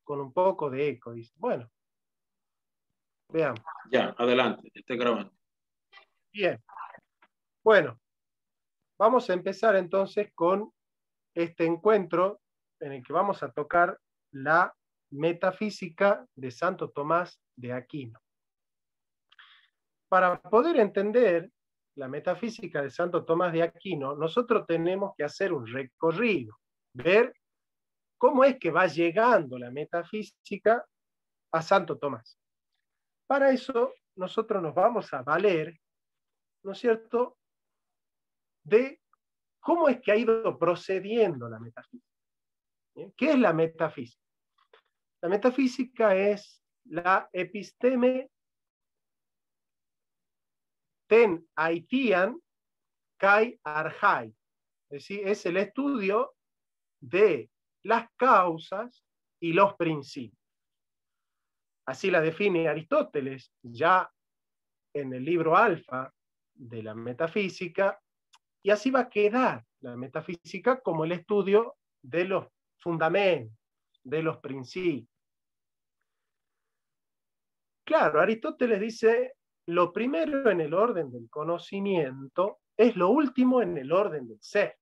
con un poco de eco, dice. Bueno, veamos. Ya, adelante, estoy grabando. Bien. Bueno, vamos a empezar entonces con este encuentro en el que vamos a tocar la metafísica de Santo Tomás de Aquino. Para poder entender la metafísica de Santo Tomás de Aquino, nosotros tenemos que hacer un recorrido, ver cómo es que va llegando la metafísica a Santo Tomás. Para eso, nosotros nos vamos a valer, ¿no es cierto?, de cómo es que ha ido procediendo la metafísica. ¿Bien? ¿Qué es la metafísica? La metafísica es la episteme ten aitian kai archai. Es decir, es el estudio de las causas y los principios. Así la define Aristóteles ya en el libro Alfa de la metafísica, y así va a quedar la metafísica como el estudio de los fundamentos, de los principios. Claro, Aristóteles dice, lo primero en el orden del conocimiento es lo último en el orden del ser.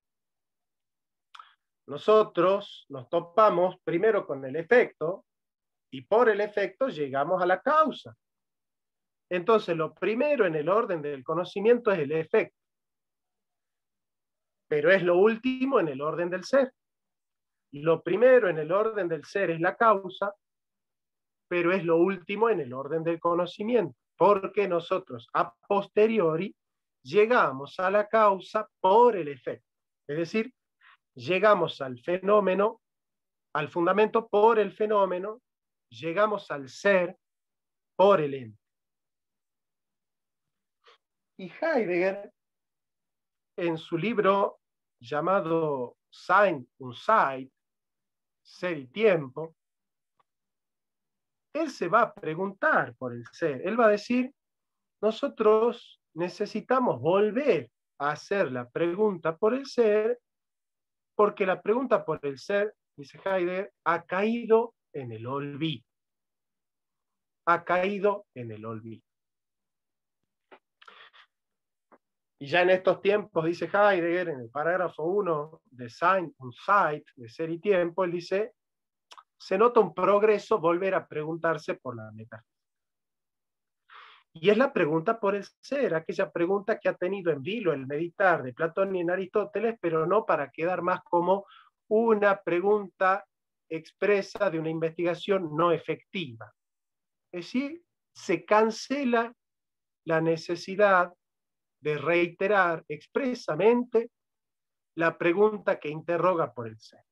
Nosotros nos topamos primero con el efecto y por el efecto llegamos a la causa. Entonces, lo primero en el orden del conocimiento es el efecto, pero es lo último en el orden del ser. Lo primero en el orden del ser es la causa, pero es lo último en el orden del conocimiento, porque nosotros a posteriori llegamos a la causa por el efecto. Es decir, llegamos al fenómeno, al fundamento por el fenómeno, llegamos al ser por el ente. Y Heidegger, en su libro llamado Sein und Zeit, Ser y Tiempo, él se va a preguntar por el ser. Él va a decir, nosotros necesitamos volver a hacer la pregunta por el ser, porque la pregunta por el ser, dice Heidegger, ha caído en el olvido. Ha caído en el olvido. Y ya en estos tiempos, dice Heidegger, en el parágrafo 1 de Sein und Zeit, de Ser y Tiempo, él dice, se nota un progreso volver a preguntarse por la metafísica. Y es la pregunta por el ser, aquella pregunta que ha tenido en vilo el meditar de Platón y en Aristóteles, pero no para quedar más como una pregunta expresa de una investigación no efectiva. Es decir, se cancela la necesidad de reiterar expresamente la pregunta que interroga por el ser.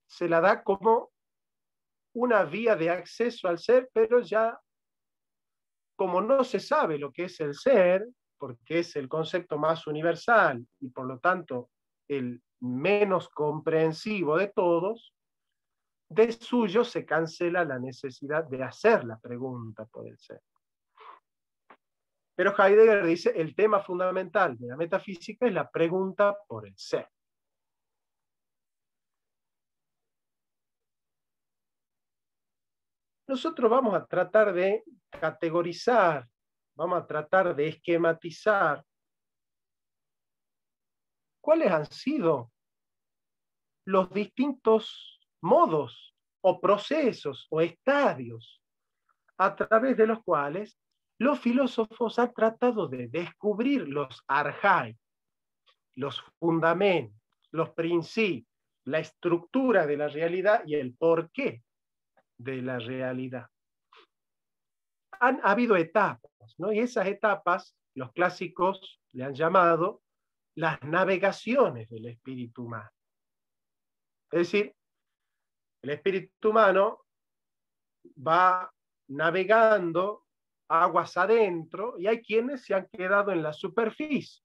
Se la da como una vía de acceso al ser, pero ya como no se sabe lo que es el ser, porque es el concepto más universal y por lo tanto el menos comprensivo de todos, de suyo se cancela la necesidad de hacer la pregunta por el ser. Pero Heidegger dice, el tema fundamental de la metafísica es la pregunta por el ser. Nosotros vamos a tratar de categorizar, vamos a tratar de esquematizar cuáles han sido los distintos modos o procesos o estadios a través de los cuales los filósofos han tratado de descubrir los arjai, los fundamentos, los principios, la estructura de la realidad y el porqué de la realidad. Han habido etapas, ¿no? Y esas etapas, los clásicos le han llamado las navegaciones del espíritu humano. Es decir, el espíritu humano va navegando aguas adentro y hay quienes se han quedado en la superficie.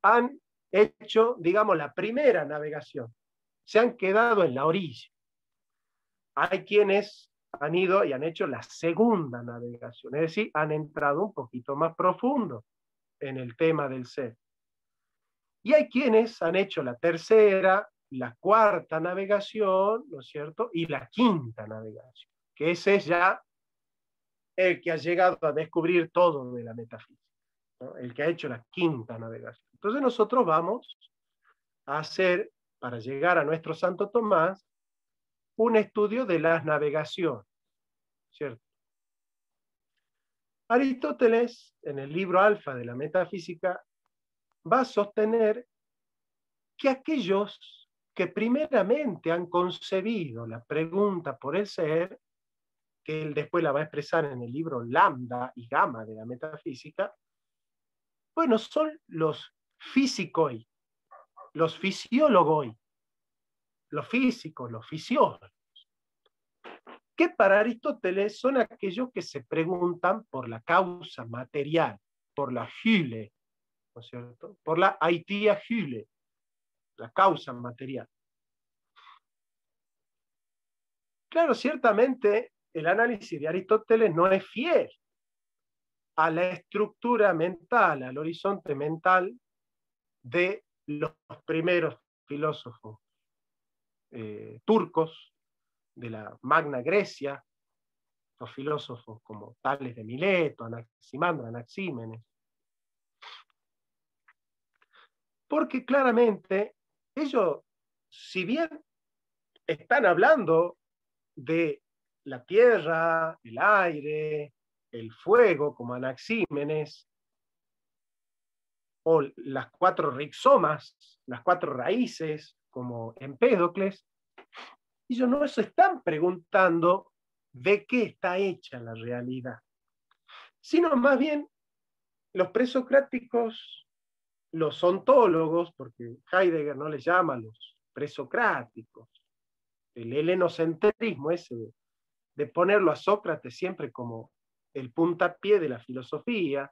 Han hecho, digamos, la primera navegación. Se han quedado en la orilla. Hay quienes han ido y han hecho la segunda navegación, es decir, han entrado un poquito más profundo en el tema del ser. Y hay quienes han hecho la tercera, la cuarta navegación, ¿no es cierto? Y la quinta navegación, que ese es ya el que ha llegado a descubrir todo de la metafísica, ¿no? El que ha hecho la quinta navegación. Entonces nosotros vamos a hacer, para llegar a nuestro Santo Tomás, un estudio de las navegaciones, ¿cierto? Aristóteles, en el libro Alfa de la Metafísica, va a sostener que aquellos que primeramente han concebido la pregunta por el ser, que él después la va a expresar en el libro Lambda y Gamma de la Metafísica, bueno, son los físicos, los fisiólogos, los físicos, los fisiólogos, que para Aristóteles son aquellos que se preguntan por la causa material, por la Hyle, ¿no es cierto? Por la Aitia Hyle, la causa material. Claro, ciertamente el análisis de Aristóteles no es fiel a la estructura mental, al horizonte mental de los primeros filósofos turcos de la Magna Grecia, los filósofos como Tales de Mileto, Anaximandro, Anaxímenes. Porque claramente ellos, si bien están hablando de la tierra, el aire, el fuego, como Anaxímenes, o las cuatro rixomas, las cuatro raíces, como Empédocles, ellos no se están preguntando de qué está hecha la realidad, sino más bien los presocráticos, los ontólogos, porque Heidegger no les llama los presocráticos, el helenocentrismo ese de ponerlo a Sócrates siempre como el puntapié de la filosofía.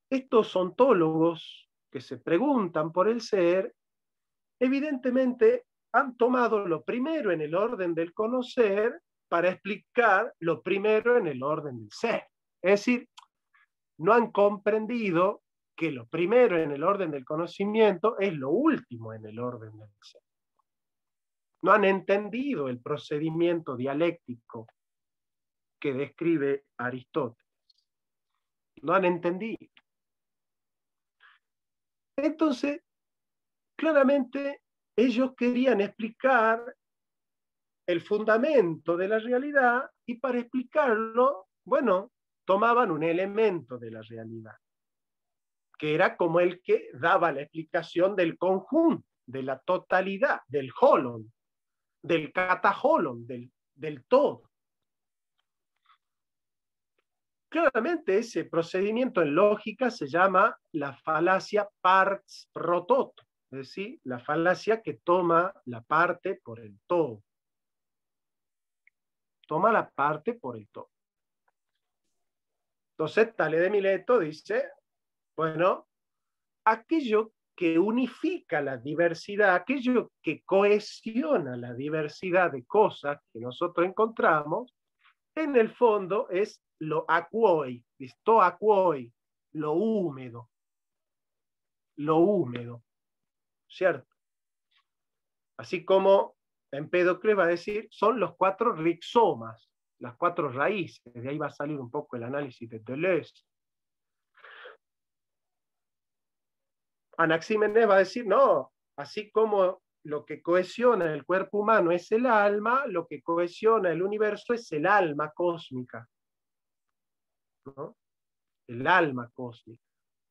Estos ontólogos que se preguntan por el ser, evidentemente han tomado lo primero en el orden del conocer para explicar lo primero en el orden del ser. Es decir, no han comprendido que lo primero en el orden del conocimiento es lo último en el orden del ser. No han entendido el procedimiento dialéctico que describe Aristóteles. No han entendido. Entonces, claramente, ellos querían explicar el fundamento de la realidad y para explicarlo, bueno, tomaban un elemento de la realidad, que era como el que daba la explicación del conjunto, de la totalidad, del holon, del cataholon, del todo. Claramente ese procedimiento en lógica se llama la falacia pars pro toto, es decir, la falacia que toma la parte por el todo. Toma la parte por el todo. Entonces, Tales de Mileto dice, bueno, aquello que unifica la diversidad, aquello que cohesiona la diversidad de cosas que nosotros encontramos, en el fondo es lo aquoi, sto aquoi, lo húmedo, ¿cierto? Así como Empédocles va a decir, son los cuatro rixomas, las cuatro raíces, de ahí va a salir un poco el análisis de Deleuze. Anaxímenes va a decir, no, así como lo que cohesiona el cuerpo humano es el alma, lo que cohesiona el universo es el alma cósmica, ¿no? El alma cósmica,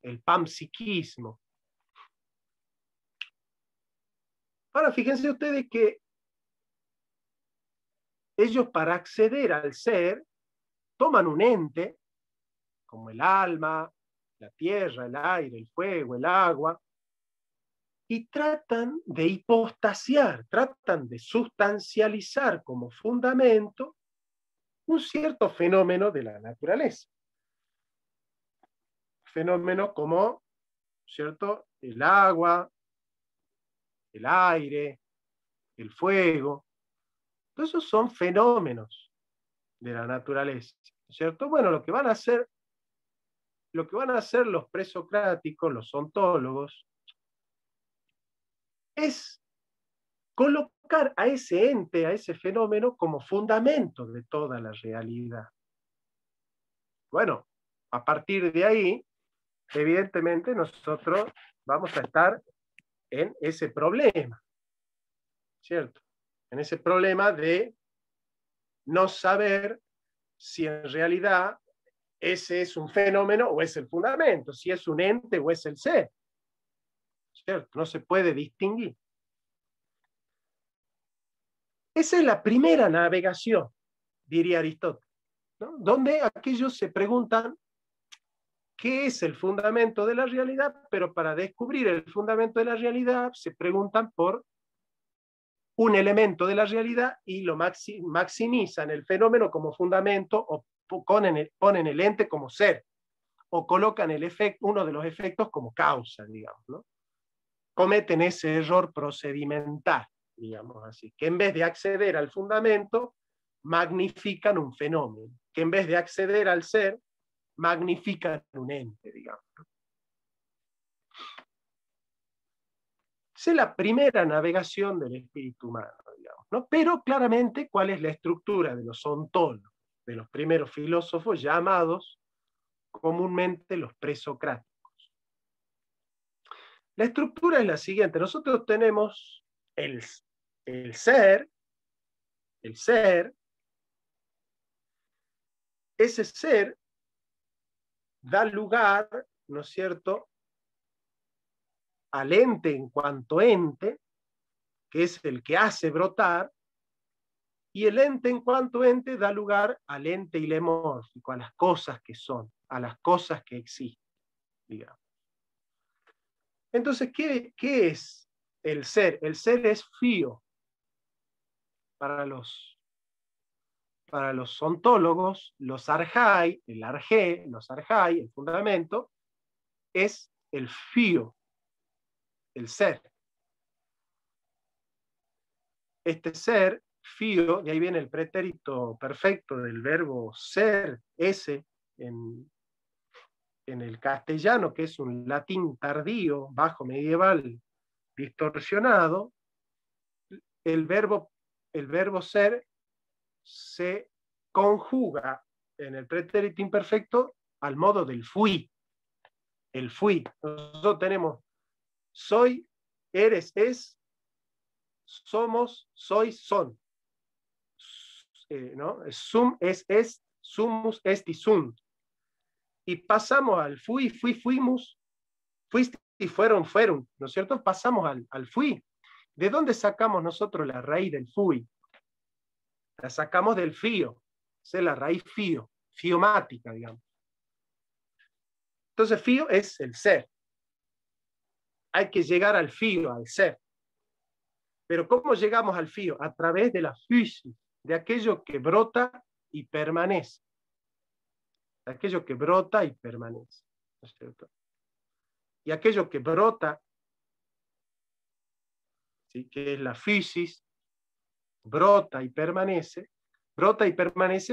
el panpsiquismo. Ahora, fíjense ustedes que ellos para acceder al ser toman un ente, como el alma, la tierra, el aire, el fuego, el agua, y tratan de hipostasiar, tratan de sustancializar como fundamento un cierto fenómeno de la naturaleza. Fenómenos como, ¿cierto?, el agua, el aire, el fuego. Todos esos son fenómenos de la naturaleza, ¿cierto? Bueno, lo que van a hacer los presocráticos, los ontólogos, es colocar a ese ente, a ese fenómeno, como fundamento de toda la realidad. Bueno, a partir de ahí, evidentemente nosotros vamos a estar en ese problema, ¿cierto? En ese problema de no saber si en realidad ese es un fenómeno o es el fundamento, si es un ente o es el ser, ¿cierto? No se puede distinguir. Esa es la primera navegación, diría Aristóteles, ¿no? Donde aquellos se preguntan qué es el fundamento de la realidad, pero para descubrir el fundamento de la realidad se preguntan por un elemento de la realidad y lo maximizan el fenómeno como fundamento o ponen el ente como ser o colocan el efecto, uno de los efectos como causa, digamos, ¿no? Cometen ese error procedimental, digamos así, que en vez de acceder al fundamento, magnifican un fenómeno, que en vez de acceder al ser, magnifican un ente, digamos. Esa es la primera navegación del espíritu humano, digamos, ¿no? Pero claramente, ¿cuál es la estructura de los ontólogos, de los primeros filósofos llamados comúnmente los presocráticos? La estructura es la siguiente. Nosotros tenemos el ser, ese ser da lugar, ¿no es cierto?, al ente en cuanto ente, que es el que hace brotar, y el ente en cuanto ente da lugar al ente ilemórfico, a las cosas que son, a las cosas que existen, digamos. Entonces, ¿qué es el ser? El ser es fío. Para los ontólogos, los arjai, el arjé, los arjai, el fundamento, es el fío, el ser. Este ser, fío, de ahí viene el pretérito perfecto del verbo ser, ese, en el castellano, que es un latín tardío, bajo medieval, distorsionado. El verbo ser se conjuga en el pretérito imperfecto al modo del fui. El fui. Nosotros tenemos soy, eres, es, somos, soy, son. ¿No? Sum es, sumus, est y sunt. Y pasamos al fui, fuimos, fuiste y fueron, ¿no es cierto? Pasamos al fui. ¿De dónde sacamos nosotros la raíz del fui? La sacamos del fío, es la raíz fío, fiomática, digamos. Entonces, fío es el ser. Hay que llegar al fío, al ser. Pero ¿cómo llegamos al fío? A través de la physis, de aquello que brota y permanece. De aquello que brota y permanece, ¿no es cierto? Y aquello que brota, ¿sí?, que es la physis, brota y permanece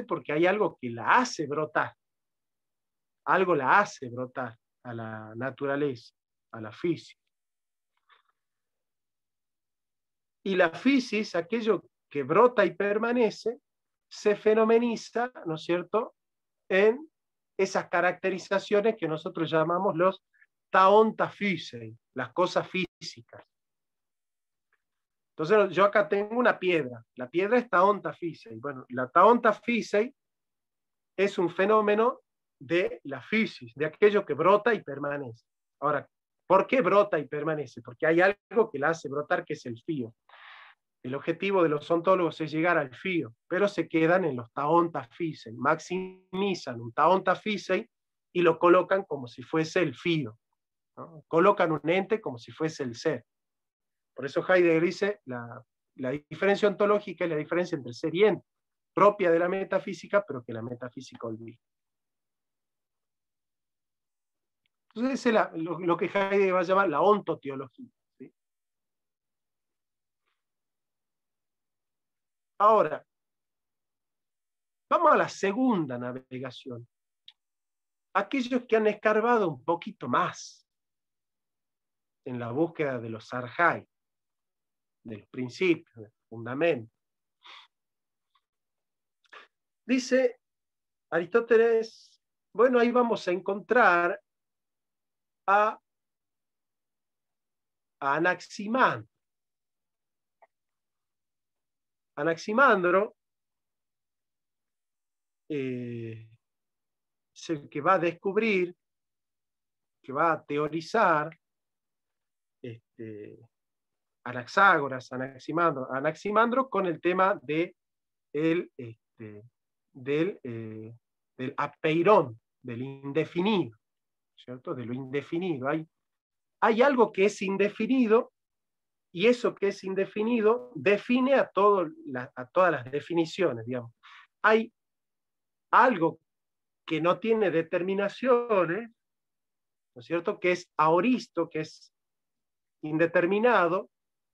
porque hay algo que la hace brotar. Algo la hace brotar a la naturaleza, a la physis. Y la physis, aquello que brota y permanece, se fenomeniza, ¿no es cierto?, en esas caracterizaciones que nosotros llamamos los taonta physei, las cosas físicas. Entonces yo acá tengo una piedra, la piedra es taonta physei. Bueno, la taonta physei es un fenómeno de la physis, de aquello que brota y permanece. Ahora, ¿por qué brota y permanece? Porque hay algo que la hace brotar, que es el fío. El objetivo de los ontólogos es llegar al fío, pero se quedan en los taonta physei, maximizan un taonta physei y lo colocan como si fuese el fío, ¿no? Colocan un ente como si fuese el ser. Por eso Heidegger dice la diferencia ontológica es la diferencia entre ser y ente, propia de la metafísica, pero que la metafísica olvida. Entonces, ese es lo que Heidegger va a llamar la ontoteología, ¿sí? Ahora, vamos a la segunda navegación. Aquellos que han escarbado un poquito más en la búsqueda de los arjai, de los principios, del fundamento. Dice Aristóteles, bueno, ahí vamos a encontrar a Anaximandro. Anaximandro es el que va a descubrir, que va a teorizar Anaxágoras, Anaximandro con el tema de del apeirón, del indefinido, ¿cierto? De lo indefinido. Hay algo que es indefinido y eso que es indefinido define a todas las definiciones, digamos. Hay algo que no tiene determinaciones, ¿no es cierto? Que es aoristo, que es indeterminado,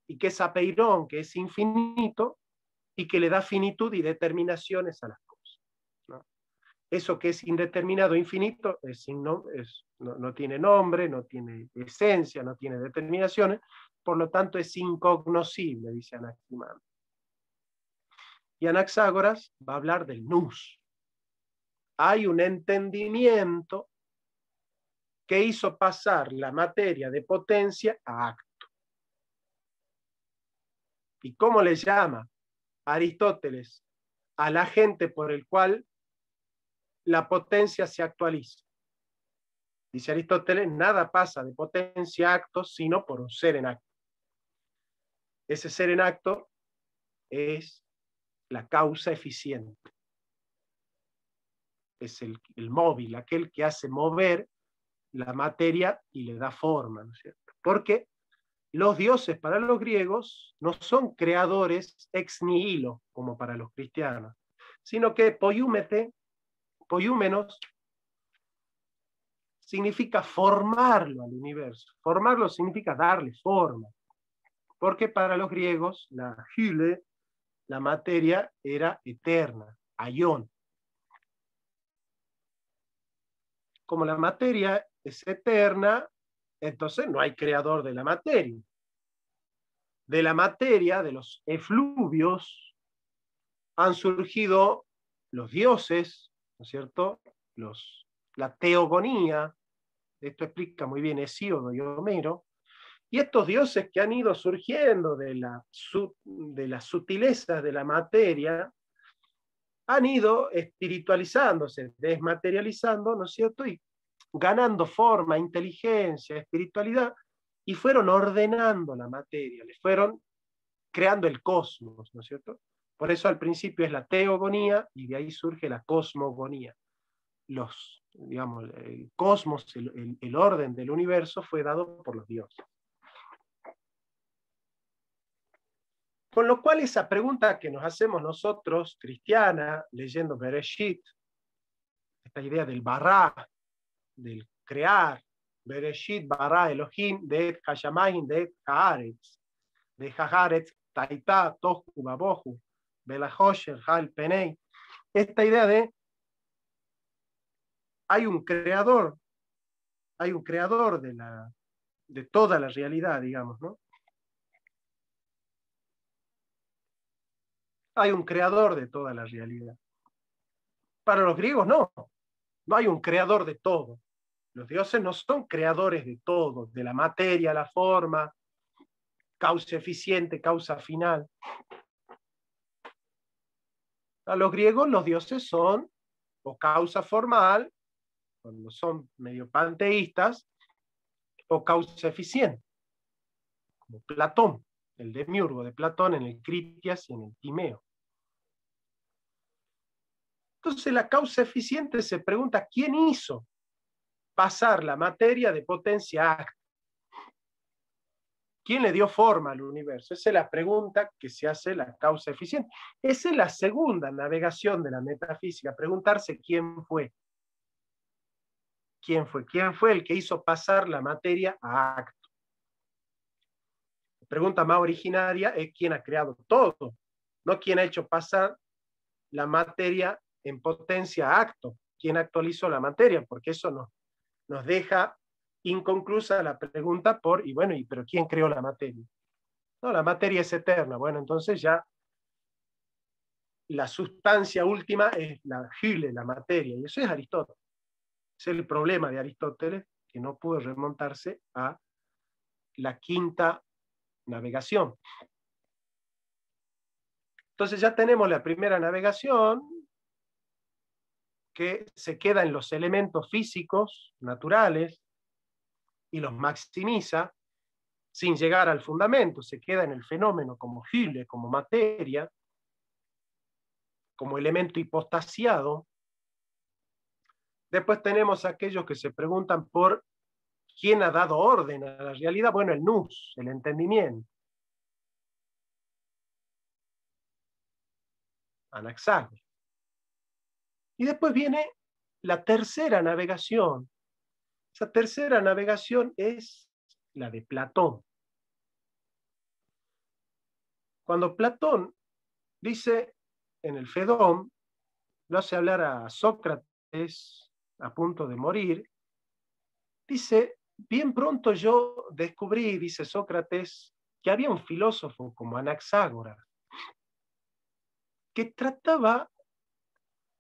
y que es apeirón, que es infinito, y que le da finitud y determinaciones a las cosas, ¿no? Eso que es indeterminado, infinito, no tiene nombre, no tiene esencia, no tiene determinaciones, por lo tanto es incognoscible, dice Anaximandro. Y Anaxágoras va a hablar del nous. Hay un entendimiento que hizo pasar la materia de potencia a acto. ¿Y cómo le llama Aristóteles a la gente por el cual la potencia se actualiza? Dice Aristóteles, nada pasa de potencia a acto sino por un ser en acto. Ese ser en acto es la causa eficiente. Es el móvil, aquel que hace mover la materia y le da forma, ¿no es cierto? Porque los dioses para los griegos no son creadores ex nihilo, como para los cristianos, sino que poiúmenos, significa formarlo al universo. Formarlo significa darle forma. Porque para los griegos, la hyle, la materia, era eterna, aion. Como la materia es eterna, entonces no hay creador de la materia. De la materia, de los efluvios, han surgido los dioses, ¿no es cierto? La teogonía, esto explica muy bien Hesíodo y Homero, y estos dioses que han ido surgiendo de las sutilezas de la materia, han ido espiritualizándose, desmaterializando, ¿no es cierto? Y ganando forma, inteligencia, espiritualidad, y fueron ordenando la materia, le fueron creando el cosmos, ¿no es cierto? Por eso al principio es la teogonía y de ahí surge la cosmogonía. Digamos, el cosmos, el orden del universo fue dado por los dioses. Con lo cual esa pregunta que nos hacemos nosotros, cristiana, leyendo Bereshit, esta idea del bará, del crear, Bereshit, bará, Elohim, de Hashamayim, de Haaretz, de Haaretz, Taitá, Tohu, Babohu, Belahosher, Hal, Penei. Esta idea de hay un creador de toda la realidad, digamos, ¿no? Hay un creador de toda la realidad. Para los griegos no hay un creador de todo. Los dioses no son creadores de todo, de la materia, la forma, causa eficiente, causa final. A los griegos los dioses son o causa formal, cuando son medio panteístas, o causa eficiente, como Platón, el demiurgo de Platón en el Critias y en el Timeo. Entonces la causa eficiente se pregunta, ¿quién hizo pasar la materia de potencia a acto? ¿Quién le dio forma al universo? Esa es la pregunta que se hace la causa eficiente. Esa es la segunda navegación de la metafísica, preguntarse quién fue. ¿Quién fue? ¿Quién fue el que hizo pasar la materia a acto? La pregunta más originaria es quién ha creado todo, no quién ha hecho pasar la materia en potencia a acto, quién actualizó la materia, porque eso nos deja inconclusa la pregunta pero ¿quién creó la materia? No, la materia es eterna. Bueno, entonces ya la sustancia última es la Hyle, la materia, y eso es Aristóteles. Ese es el problema de Aristóteles, que no pudo remontarse a la quinta navegación. Entonces ya tenemos la primera navegación, que se queda en los elementos físicos, naturales, y los maximiza, sin llegar al fundamento, se queda en el fenómeno como Hyle, como materia, como elemento hipostasiado. Después tenemos aquellos que se preguntan por quién ha dado orden a la realidad. Bueno, el nous, el entendimiento. Anaxágoras. Y después viene la tercera navegación. Esa tercera navegación es la de Platón. Cuando Platón dice en el Fedón, lo hace hablar a Sócrates a punto de morir, dice, bien pronto yo descubrí, dice Sócrates, que había un filósofo como Anaxágoras, que trataba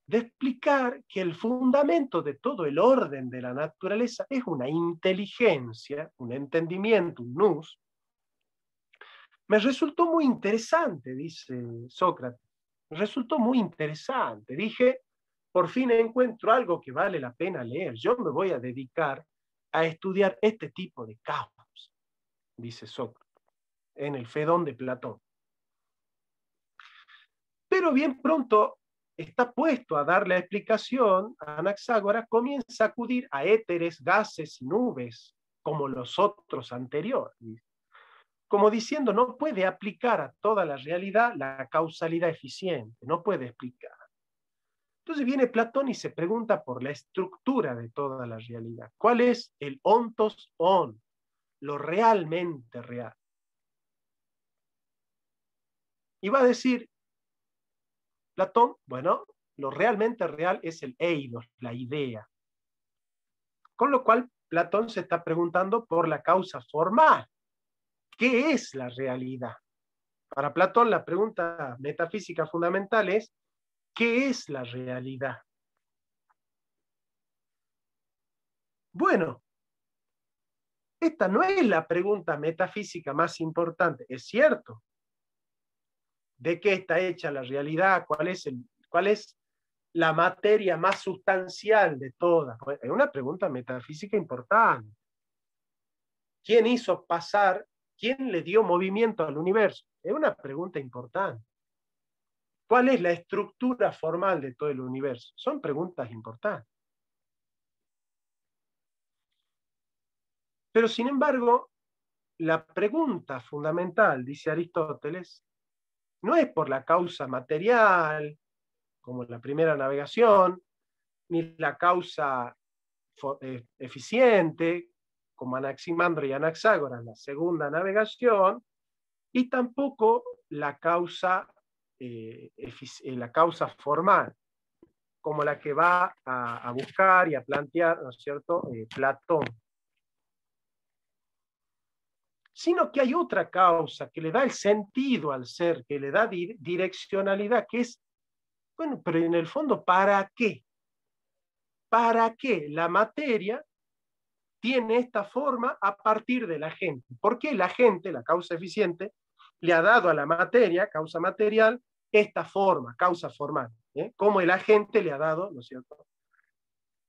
de explicar que el fundamento de todo el orden de la naturaleza es una inteligencia, un entendimiento, un nous. Me resultó muy interesante, dice Sócrates, me resultó muy interesante. Dije, por fin encuentro algo que vale la pena leer. Yo me voy a dedicar a estudiar este tipo de causas, dice Sócrates, en el Fedón de Platón. Pero bien pronto está puesto a dar la explicación, Anaxágoras comienza a acudir a éteres, gases y nubes, como los otros anteriores. Como diciendo, no puede aplicar a toda la realidad la causalidad eficiente, no puede explicar. Entonces viene Platón y se pregunta por la estructura de toda la realidad. ¿Cuál es el ontos on, lo realmente real? Y va a decir Platón, bueno, lo realmente real es el eidos, la idea. Con lo cual, Platón se está preguntando por la causa formal. ¿Qué es la realidad? Para Platón, la pregunta metafísica fundamental es, ¿qué es la realidad? Bueno, esta no es la pregunta metafísica más importante, es cierto. ¿De qué está hecha la realidad? ¿Cuál es la materia más sustancial de todas? Es una pregunta metafísica importante. ¿Quién hizo pasar, quién le dio movimiento al universo? Es una pregunta importante. ¿Cuál es la estructura formal de todo el universo? Son preguntas importantes. Pero sin embargo, la pregunta fundamental, dice Aristóteles, no es por la causa material, como en la primera navegación, ni la causa eficiente, como Anaximandro y Anaxágoras en la segunda navegación, y tampoco la causa formal, como la que va a buscar y a plantear, ¿no es cierto?, Platón. Sino que hay otra causa que le da el sentido al ser, que le da direccionalidad, que es, bueno, pero en el fondo, ¿para qué? ¿Para qué la materia tiene esta forma a partir de la gente? ¿Por qué la gente, la causa eficiente, le ha dado a la materia, causa material, esta forma, causa formal? Como el agente le ha dado, ¿no es cierto?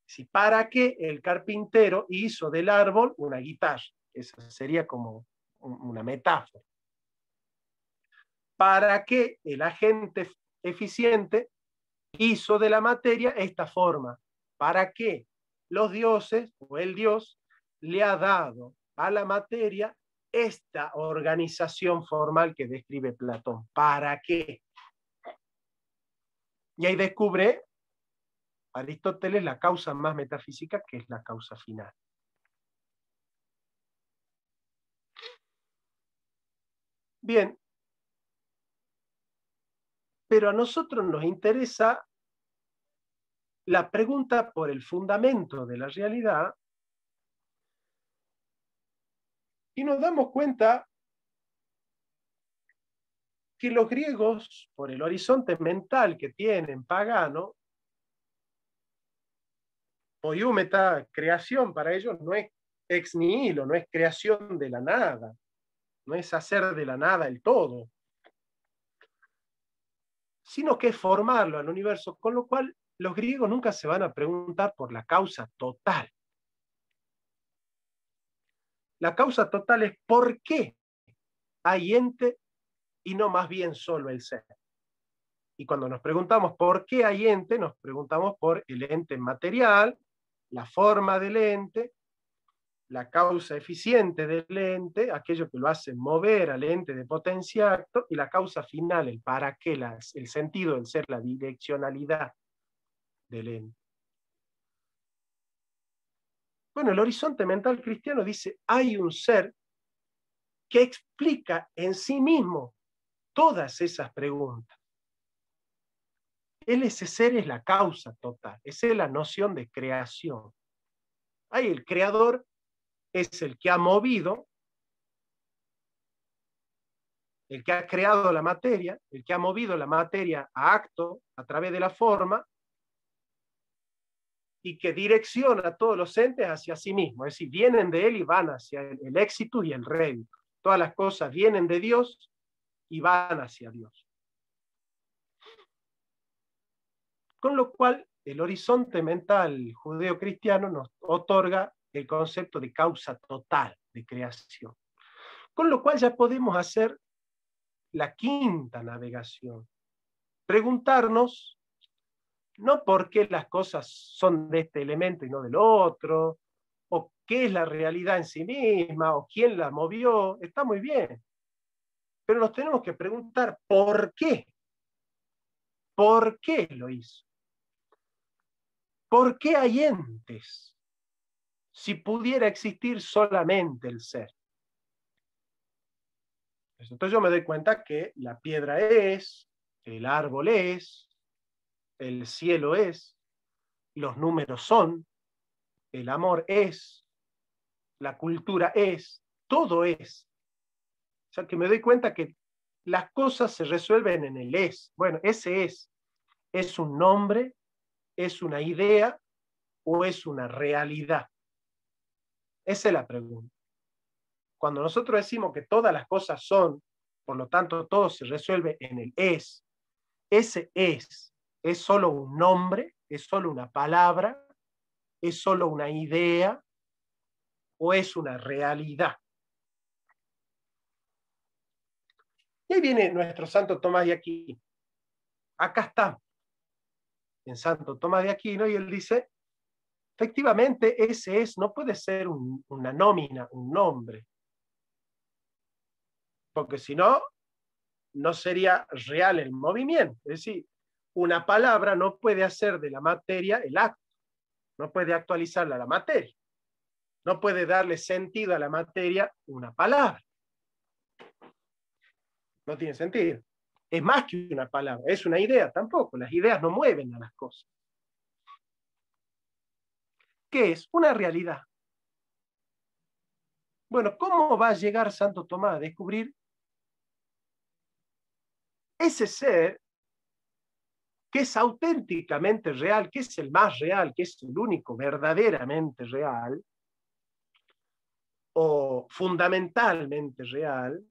Si para qué el carpintero hizo del árbol una guitarra. Esa sería como una metáfora. ¿Para qué el agente eficiente hizo de la materia esta forma? ¿Para qué los dioses o el dios le ha dado a la materia esta organización formal que describe Platón? ¿Para qué? Y ahí descubre Aristóteles la causa más metafísica, que es la causa final. Bien, pero a nosotros nos interesa la pregunta por el fundamento de la realidad y nos damos cuenta que los griegos, por el horizonte mental que tienen pagano, poiúmeta, creación para ellos no es ex nihilo, no es creación de la nada, no es hacer de la nada el todo, sino que es formarlo al universo, con lo cual los griegos nunca se van a preguntar por la causa total. La causa total es por qué hay ente y no más bien solo el ser. Y cuando nos preguntamos por qué hay ente, nos preguntamos por el ente material, la forma del ente, la causa eficiente del ente, aquello que lo hace mover al ente de potencia acto, y la causa final, el para qué, el sentido del ser, la direccionalidad del ente. Bueno, el horizonte mental cristiano dice, hay un ser que explica en sí mismo todas esas preguntas. Ese ser es la causa total, esa es la noción de creación. Ahí el creador es el que ha movido, el que ha creado la materia, el que ha movido la materia a acto a través de la forma y que direcciona a todos los entes hacia sí mismo. Es decir, vienen de él y van hacia el éxito y el rédito. Todas las cosas vienen de Dios y van hacia Dios. Con lo cual, el horizonte mental judeo-cristiano nos otorga el concepto de causa total de creación. Con lo cual ya podemos hacer la quinta navegación. Preguntarnos, no por qué las cosas son de este elemento y no del otro, o qué es la realidad en sí misma, o quién la movió, está muy bien. Pero nos tenemos que preguntar por qué. ¿Por qué lo hizo? ¿Por qué hay entes si pudiera existir solamente el ser? Entonces yo me doy cuenta que la piedra es, el árbol es, el cielo es, los números son, el amor es, la cultura es, todo es. O sea que me doy cuenta que las cosas se resuelven en el es. Bueno, ese es un nombre, es una idea o es una realidad. Esa es la pregunta. Cuando nosotros decimos que todas las cosas son, por lo tanto todo se resuelve en el es, ese es solo un nombre, es solo una palabra, es solo una idea o es una realidad. Y ahí viene nuestro Santo Tomás de Aquino. Acá está, en Santo Tomás de Aquino, y él dice, efectivamente, ese es, no puede ser una nómina, un nombre, porque si no, no sería real el movimiento. Es decir, una palabra no puede hacer de la materia el acto, no puede actualizarla a la materia, no puede darle sentido a la materia una palabra. No tiene sentido. Es más que una palabra, es una idea tampoco. Las ideas no mueven a las cosas. ¿Qué es? Una realidad. Bueno, ¿cómo va a llegar Santo Tomás a descubrir ese ser que es auténticamente real, que es el más real, que es el único verdaderamente real, o fundamentalmente real,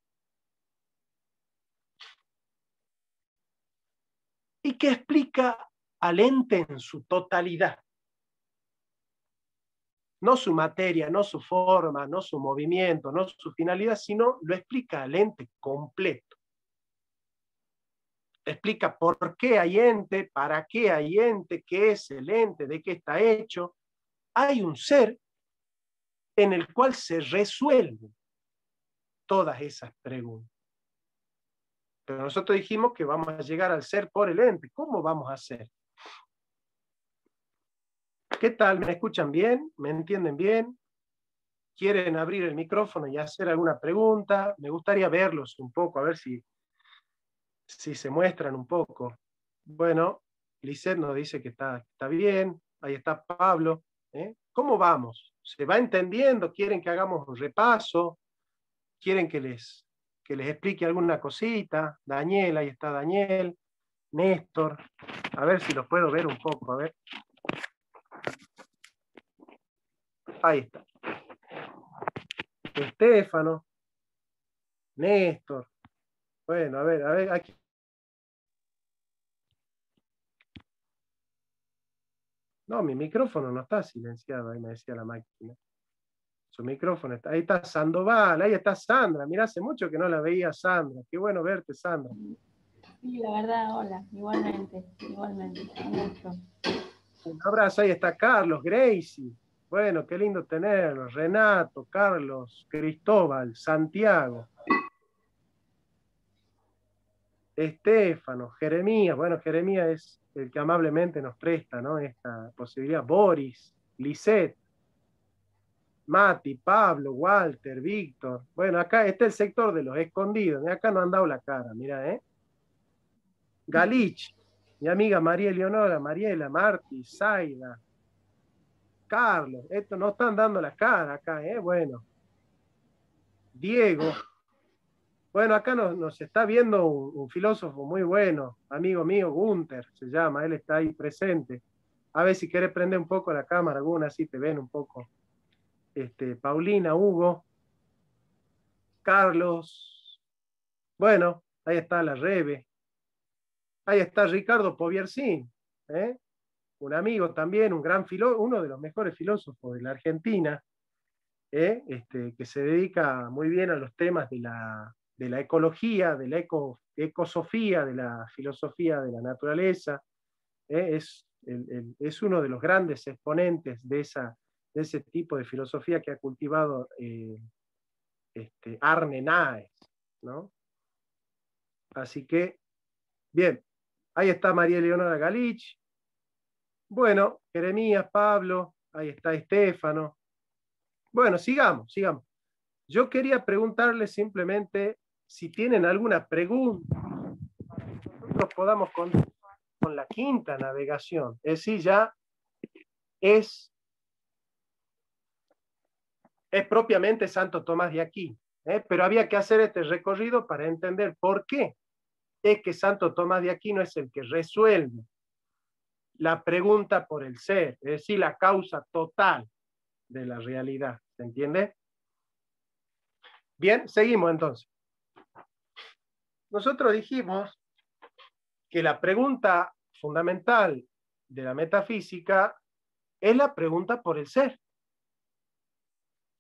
y que explica al ente en su totalidad? No su materia, no su forma, no su movimiento, no su finalidad, sino lo explica al ente completo. Explica por qué hay ente, para qué hay ente, qué es el ente, de qué está hecho. Hay un ser en el cual se resuelven todas esas preguntas. Pero nosotros dijimos que vamos a llegar al ser por el ente. ¿Cómo vamos a hacer? ¿Qué tal? ¿Me escuchan bien? ¿Me entienden bien? ¿Quieren abrir el micrófono y hacer alguna pregunta? Me gustaría verlos un poco, a ver si se muestran un poco. Bueno, Lisette nos dice que está bien. Ahí está Pablo. ¿Cómo vamos? ¿Se va entendiendo? ¿Quieren que hagamos un repaso? ¿Quieren que les que les explique alguna cosita. Daniel, ahí está Daniel. Néstor. A ver si los puedo ver un poco, a ver. Ahí está. Estefano. Néstor. Bueno, a ver, aquí. No, mi micrófono no está silenciado, ahí me decía la máquina. Su micrófono está. Ahí está Sandoval, ahí está Sandra. Mirá, hace mucho que no la veía Sandra. Qué bueno verte, Sandra. Sí, la verdad, hola, igualmente, un gusto. Un abrazo, ahí está Carlos, Gracie. Bueno, qué lindo tenerlos. Renato, Carlos, Cristóbal, Santiago. Estefano, Jeremías. Bueno, Jeremías es el que amablemente nos presta, ¿no?, esta posibilidad. Boris, Lisette, Mati, Pablo, Walter, Víctor. Bueno, acá está el sector de los escondidos. Acá no han dado la cara, mira, ¿eh? Galich, mi amiga María Eleonora, Mariela, Marti, Zaida, Carlos. Estos no están dando la cara acá, ¿eh? Bueno. Diego. Bueno, acá nos está viendo un filósofo muy bueno, amigo mío, Gunther se llama, él está ahí presente. A ver si querés prender un poco la cámara, alguna, así te ven un poco. Paulina, Hugo, Carlos, bueno, ahí está la Rebe, ahí está Ricardo Poviersin, ¿eh? Un amigo también, un gran filósofo, uno de los mejores filósofos de la Argentina, que se dedica muy bien a los temas de la ecología, de la ecosofía, de la filosofía de la naturaleza. Es uno de los grandes exponentes de ese tipo de filosofía que ha cultivado Arne Naes, ¿no? Así que, bien, ahí está María Eleonora Galich. Bueno, Jeremías, Pablo, ahí está Estefano. Bueno, sigamos. Yo quería preguntarles simplemente si tienen alguna pregunta para que nosotros podamos continuar con la quinta navegación. Es decir, ya es propiamente Santo Tomás de Aquino, pero había que hacer este recorrido para entender por qué es que Santo Tomás de Aquino es el que resuelve la pregunta por el ser, es decir, la causa total de la realidad. ¿Se entiende? Bien, seguimos entonces. Nosotros dijimos que la pregunta fundamental de la metafísica es la pregunta por el ser.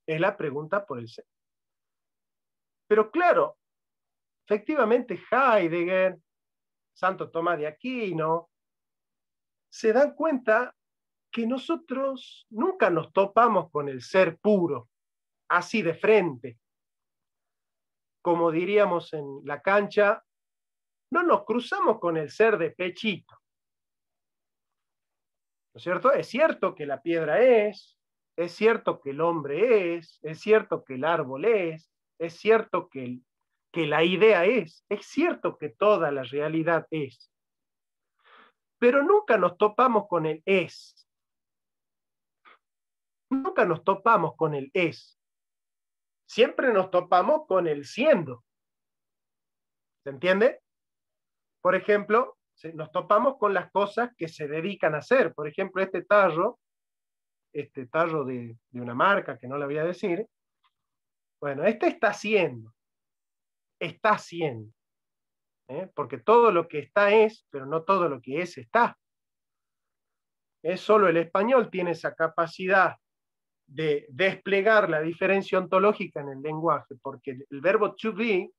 Es la pregunta por el ser. Pero claro, efectivamente Heidegger, Santo Tomás de Aquino, se dan cuenta que nosotros nunca nos topamos con el ser puro, así de frente. Como diríamos en la cancha, no nos cruzamos con el ser de pechito. ¿No es cierto? Es cierto que la piedra es cierto que el hombre es cierto que el árbol es cierto que la idea es cierto que toda la realidad es. Pero nunca nos topamos con el es. Nunca nos topamos con el es. Siempre nos topamos con el siendo. ¿Se entiende? Por ejemplo, nos topamos con las cosas que se dedican a hacer. Por ejemplo, este tarro de una marca que no la voy a decir, bueno, está haciendo, porque todo lo que está es, pero no todo lo que es está. Solo el español tiene esa capacidad de desplegar la diferencia ontológica en el lenguaje, porque el verbo to be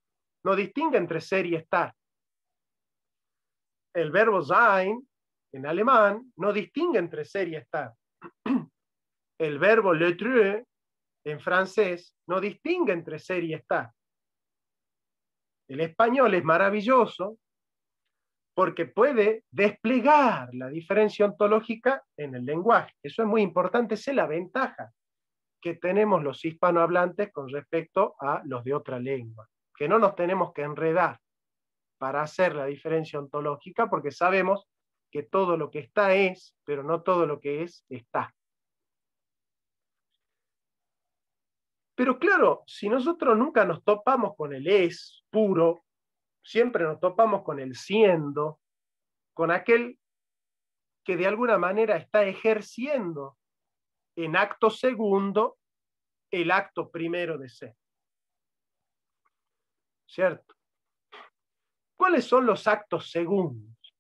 no distingue entre ser y estar. El verbo sein, en alemán, no distingue entre ser y estar. El verbo l'être, en francés, no distingue entre ser y estar. El español es maravilloso porque puede desplegar la diferencia ontológica en el lenguaje. Eso es muy importante, esa es la ventaja que tenemos los hispanohablantes con respecto a los de otra lengua, que no nos tenemos que enredar para hacer la diferencia ontológica, porque sabemos que todo lo que está es, pero no todo lo que es está. Pero claro, si nosotros nunca nos topamos con el es puro, siempre nos topamos con el siendo, con aquel que de alguna manera está ejerciendo en acto segundo el acto primero de ser. ¿Cierto? ¿Cuáles son los actos segundos?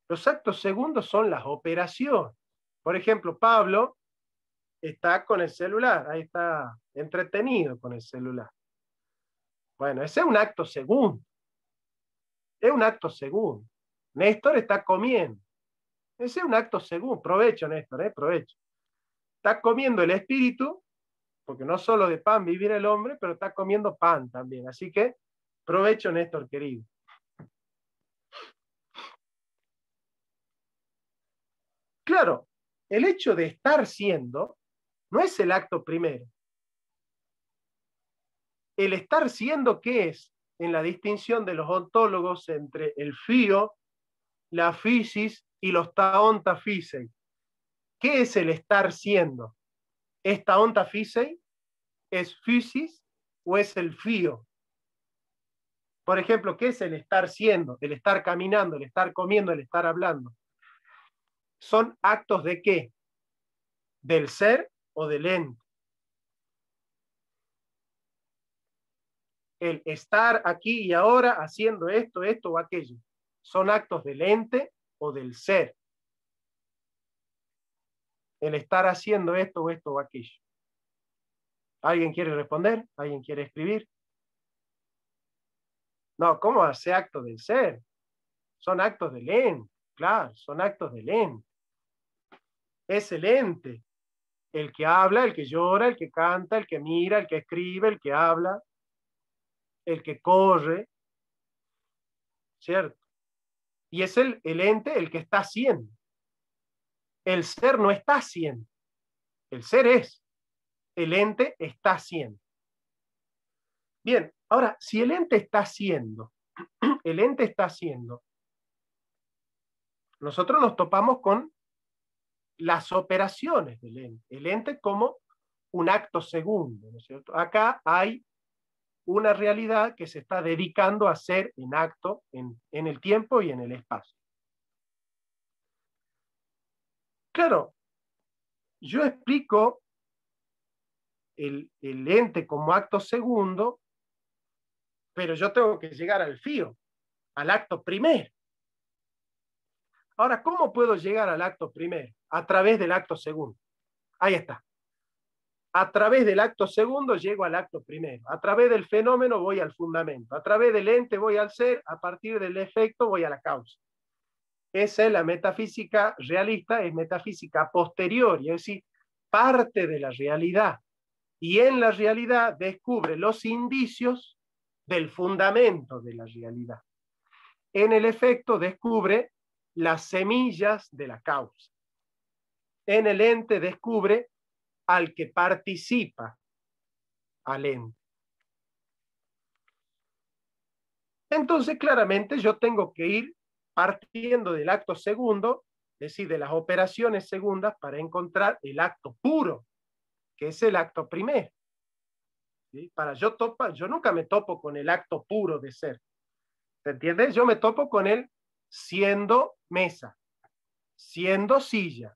Los actos segundos son las operaciones. Por ejemplo, Pablo está con el celular, ahí está entretenido con el celular. Bueno, ese es un acto segundo. Es un acto segundo. Néstor está comiendo. Ese es un acto segundo. Provecho, Néstor, provecho. Está comiendo el espíritu, porque no solo de pan vivirá el hombre, pero está comiendo pan también. Así que, provecho, Néstor, querido. Claro, el hecho de estar siendo no es el acto primero. El estar siendo, ¿qué es? En la distinción de los ontólogos entre el fío, la physis y los taonta physei. ¿Qué es el estar siendo? ¿Es taonta physei? ¿Es physis o es el fío? Por ejemplo, ¿qué es el estar siendo? El estar caminando, el estar comiendo, el estar hablando. ¿Son actos de qué? ¿Del ser o del ente? El estar aquí y ahora haciendo esto, esto o aquello. ¿Son actos del ente o del ser? El estar haciendo esto o esto o aquello. ¿Alguien quiere responder? ¿Alguien quiere escribir? No, ¿cómo hace acto del ser? Son actos del ente, claro, son actos del ente. Es el ente, el que habla, el que llora, el que canta, el que mira, el que escribe, el que habla, el que corre, ¿cierto? Y es el ente el que está haciendo. El ser no está haciendo, el ser es, el ente está haciendo. Bien, ahora, si el ente está haciendo, el ente está haciendo, nosotros nos topamos con las operaciones del ente, el ente como un acto segundo, ¿no es cierto? Acá hay una realidad que se está dedicando a ser en acto en el tiempo y en el espacio. Claro, yo explico el ente como acto segundo, pero yo tengo que llegar al fío, al acto primero. Ahora, ¿cómo puedo llegar al acto primero? A través del acto segundo. Ahí está. A través del acto segundo llego al acto primero. A través del fenómeno voy al fundamento. A través del ente voy al ser. A partir del efecto voy a la causa. Esa es la metafísica realista, es metafísica posterior, es decir, parte de la realidad. Y en la realidad descubre los indicios del fundamento de la realidad. En el efecto descubre las semillas de la causa. En el ente descubre al que participa al ente. Entonces, claramente, yo tengo que ir partiendo del acto segundo, es decir, de las operaciones segundas, para encontrar el acto puro, que es el acto primero. ¿Sí? Yo nunca me topo con el acto puro de ser. ¿Se entiende? Yo me topo con él siendo mesa, siendo silla,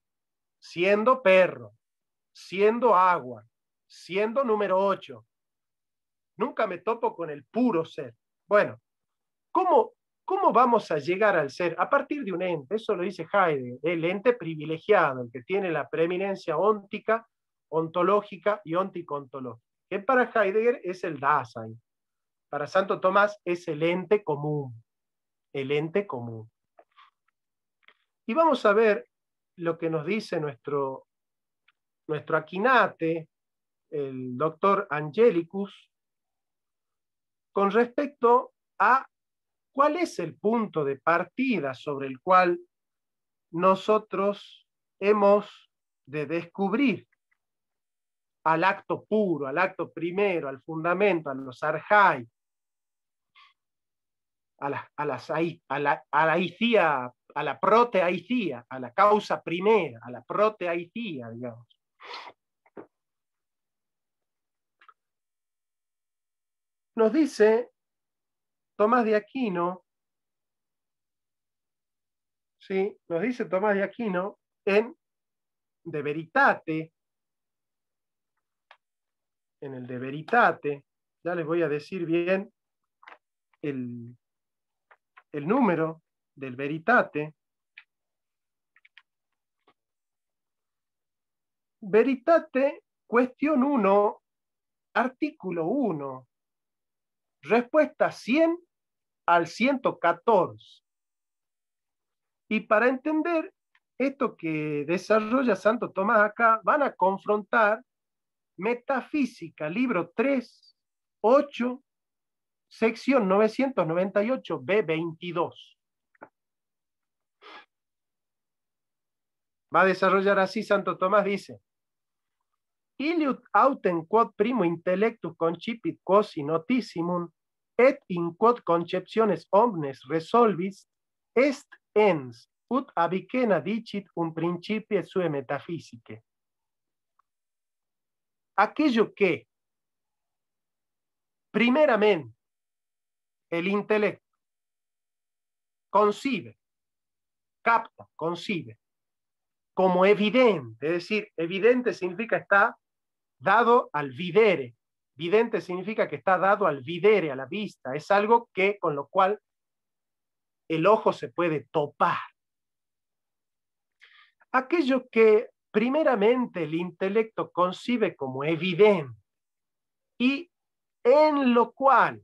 siendo perro, siendo agua, siendo número 8. Nunca me topo con el puro ser. Bueno, ¿cómo vamos a llegar al ser? A partir de un ente, eso lo dice Heidegger, el ente privilegiado, el que tiene la preeminencia óntica, ontológica y óntico-ontológica, que para Heidegger es el Dasein. Para Santo Tomás es el ente común, el ente común. Y vamos a ver lo que nos dice nuestro Aquinate, el doctor Angelicus, con respecto a cuál es el punto de partida sobre el cual nosotros hemos de descubrir al acto puro, al acto primero, al fundamento, a los arjai, a la icía, a la proteaicía, a la causa primera, a la proteaicía, digamos. Nos dice Tomás de Aquino, ¿sí? Nos dice Tomás de Aquino en De Veritate, en el De Veritate, ya les voy a decir bien el número del Veritate. Veritate, cuestión 1, artículo 1, respuesta 100 al 114. Y para entender esto que desarrolla Santo Tomás acá, van a confrontar Metafísica, libro 3, 8, sección 998, B22. Va a desarrollar así Santo Tomás, dice: Iliud autem quod primo intellectus concipit quosi notissimum, et in quod conceptiones omnes resolvis, est ens, ut Avicenna dicit un principio sue metafísique. Aquello que, primeramente, el intelecto concibe, capta, concibe, como evidente, es decir, evidente significa está dado al videre. Vidente significa que está dado al videre, a la vista. Es algo que, con lo cual el ojo se puede topar. Aquello que primeramente el intelecto concibe como evidente y en lo cual,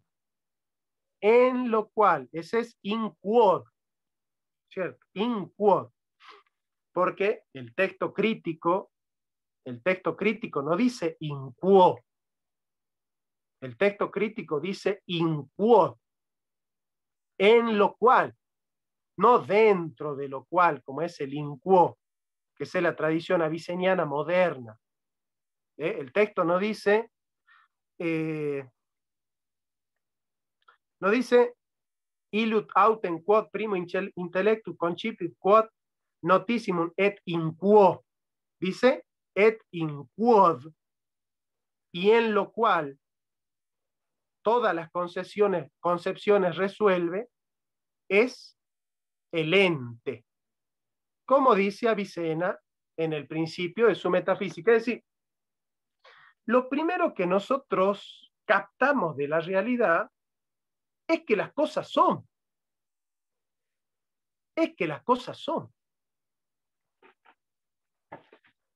ese es in quod, ¿cierto? In quod, porque el texto crítico no dice in quo. El texto crítico dice in quod, en lo cual, no dentro de lo cual, como es el in quo, que es la tradición aviceniana moderna. El texto no dice illud autem quod primo intellectus concipit quod notissimum et in quo. Dice et in quod, y en lo cual todas las concepciones resuelve, es el ente, como dice Avicena en el principio de su metafísica. Es decir, lo primero que nosotros captamos de la realidad es que las cosas son. Es que las cosas son.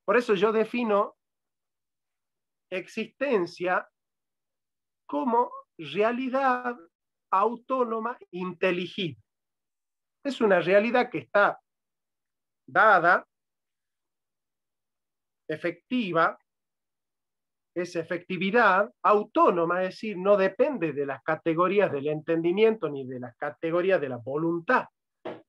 Por eso yo defino existencia como realidad autónoma inteligible. Es una realidad que está dada, efectiva, es efectividad autónoma, es decir, no depende de las categorías del entendimiento ni de las categorías de la voluntad. Es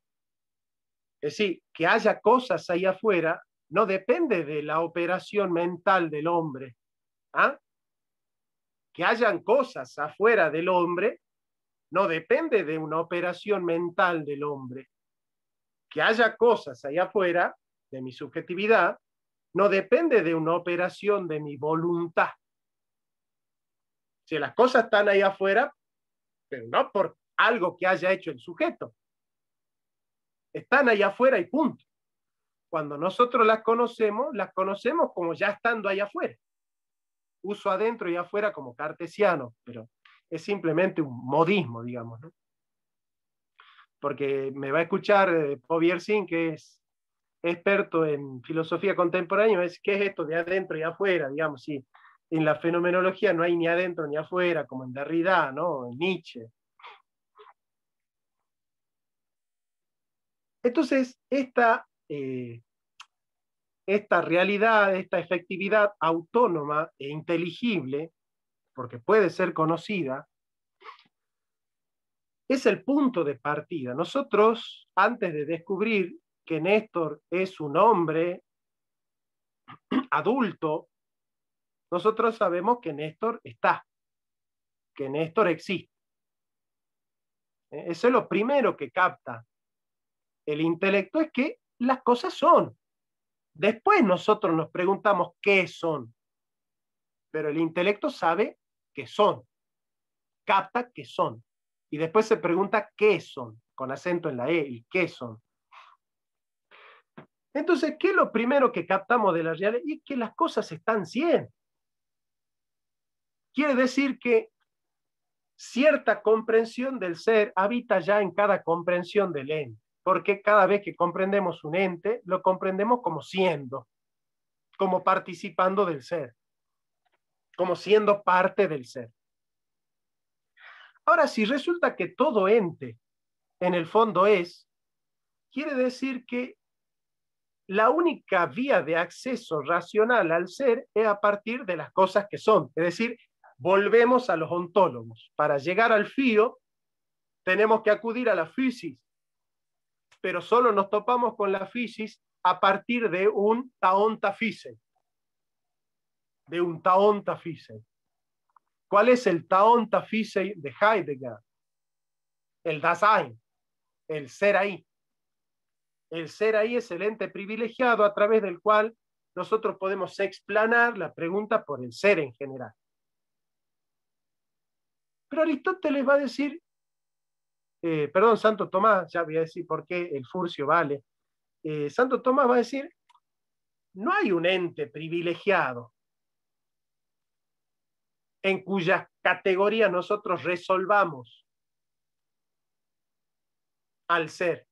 decir, que haya cosas ahí afuera no depende de la operación mental del hombre. ¿Ah? Que hayan cosas afuera del hombre no depende de una operación mental del hombre. Que haya cosas ahí afuera de mi subjetividad no depende de una operación de mi voluntad. Si las cosas están ahí afuera, pero no por algo que haya hecho el sujeto. Están ahí afuera y punto. Cuando nosotros las conocemos como ya estando ahí afuera. Uso adentro y afuera como cartesiano, pero es simplemente un modismo, digamos, ¿no? Porque me va a escuchar Poviersin, que es experto en filosofía contemporánea, ¿qué es esto de adentro y afuera? Digamos, sí, en la fenomenología no hay ni adentro ni afuera, como en Derrida, ¿no? En Nietzsche. Entonces, esta realidad, esta efectividad autónoma e inteligible, porque puede ser conocida, es el punto de partida. Nosotros, antes de descubrir que Néstor es un hombre adulto, nosotros sabemos que Néstor está, que Néstor existe. Eso es lo primero que capta el intelecto, es que las cosas son. Después nosotros nos preguntamos qué son, pero el intelecto sabe que son. capta que son. Y después se pregunta qué son, con acento en la E, y qué son. Entonces, ¿qué es lo primero que captamos de la realidad? Y que las cosas están siendo. Quiere decir que cierta comprensión del ser habita ya en cada comprensión del ente, porque cada vez que comprendemos un ente, lo comprendemos como siendo, como participando del ser, como siendo parte del ser. Ahora, si resulta que todo ente en el fondo es, quiere decir que la única vía de acceso racional al ser es a partir de las cosas que son. Es decir, volvemos a los ontólogos. Para llegar al fío, tenemos que acudir a la physis, pero solo nos topamos con la physis a partir de un taonta physei. De un taonta physei. ¿Cuál es el taonta physei de Heidegger? El Dasein, el ser ahí. El ser ahí es el ente privilegiado a través del cual nosotros podemos explanar la pregunta por el ser en general. Pero Aristóteles va a decir, Santo Tomás, ya voy a decir por qué el furcio vale. Santo Tomás va a decir, no hay un ente privilegiado en cuya categoría nosotros resolvamos al ser.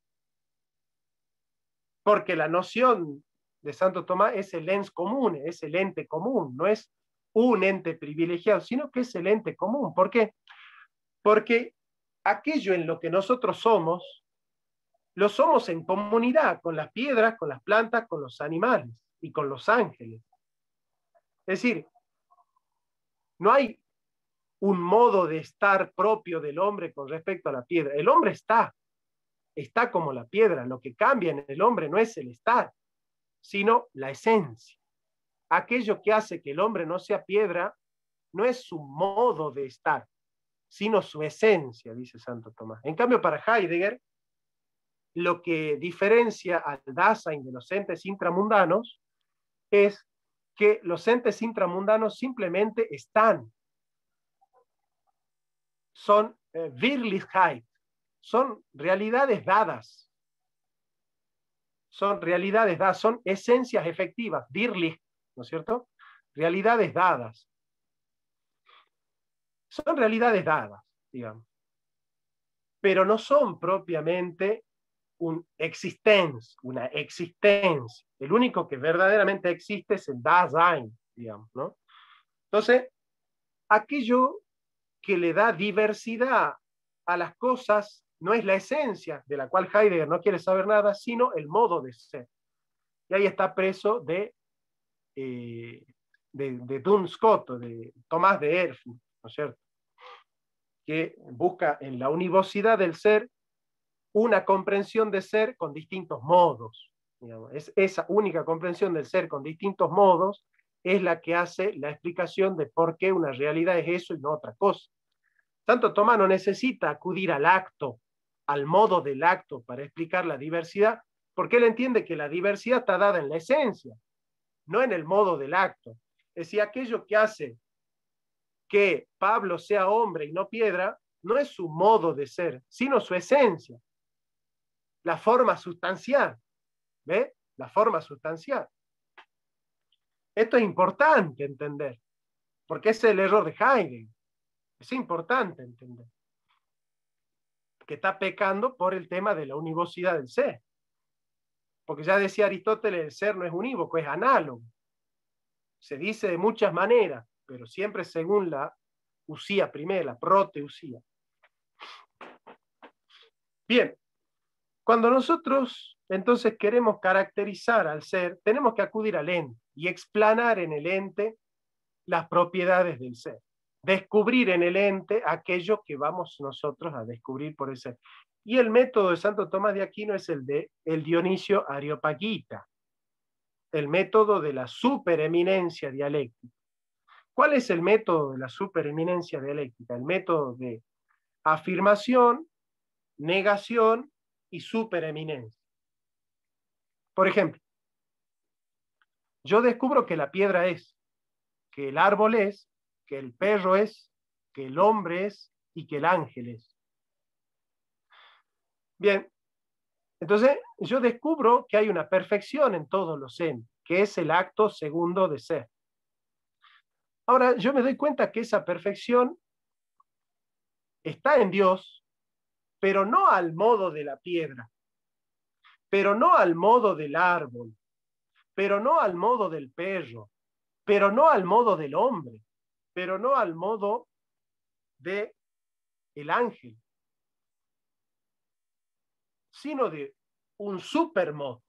Porque la noción de Santo Tomás es el ens comune, es el ente común, no es un ente privilegiado, sino que es el ente común. ¿Por qué? Porque aquello en lo que nosotros somos, lo somos en comunidad con las piedras, con las plantas, con los animales y con los ángeles. Es decir, no hay un modo de estar propio del hombre con respecto a la piedra. El hombre está como la piedra. Lo que cambia en el hombre no es el estar, sino la esencia. Aquello que hace que el hombre no sea piedra no es su modo de estar, sino su esencia, dice Santo Tomás. En cambio, para Heidegger, lo que diferencia al Dasein de los entes intramundanos es que los entes intramundanos simplemente están. Son Wirklichkeit, son realidades dadas. Son realidades dadas, son esencias efectivas, Wirklich, ¿no es cierto? Realidades dadas. Son realidades dadas, digamos. Pero no son propiamente una existencia. El único que verdaderamente existe es el Dasein, digamos, ¿no? Entonces, aquello que le da diversidad a las cosas no es la esencia, de la cual Heidegger no quiere saber nada, sino el modo de ser. Y ahí está preso de Duns Scoto, de Tomás de Erfurt, ¿no es cierto? Que busca en la univocidad del ser una comprensión de ser con distintos modos. Digamos. Es esa única comprensión del ser con distintos modos es la que hace la explicación de por qué una realidad es eso y no otra cosa. Santo Tomás no necesita acudir al acto, al modo del acto para explicar la diversidad, porque él entiende que la diversidad está dada en la esencia, no en el modo del acto. Es decir, aquello que hace que Pablo sea hombre y no piedra, no es su modo de ser, sino su esencia, la forma sustancial. ¿Ve? La forma sustancial. Esto es importante entender, porque ese es el error de Heidegger. Es importante entender que está pecando por el tema de la univocidad del ser. Porque ya decía Aristóteles, el ser no es unívoco, es análogo. Se dice de muchas maneras, pero siempre según la usía primera, la proteusía. Bien, cuando nosotros entonces queremos caracterizar al ser, tenemos que acudir al ente y explanar en el ente las propiedades del ser. Descubrir en el ente aquello que vamos nosotros a descubrir por el ser. Y el método de Santo Tomás de Aquino es el de el Dionisio Areopagita, el método de la supereminencia dialéctica. ¿Cuál es el método de la supereminencia dialéctica? El método de afirmación, negación y supereminencia. Por ejemplo, yo descubro que la piedra es, que el árbol es, que el perro es, que el hombre es y que el ángel es. Bien, entonces yo descubro que hay una perfección en todos los entes, que es el acto segundo de ser. Ahora, yo me doy cuenta que esa perfección está en Dios, pero no al modo de la piedra, pero no al modo del árbol, pero no al modo del perro, pero no al modo del hombre, pero no al modo del ángel, sino de un supermodo.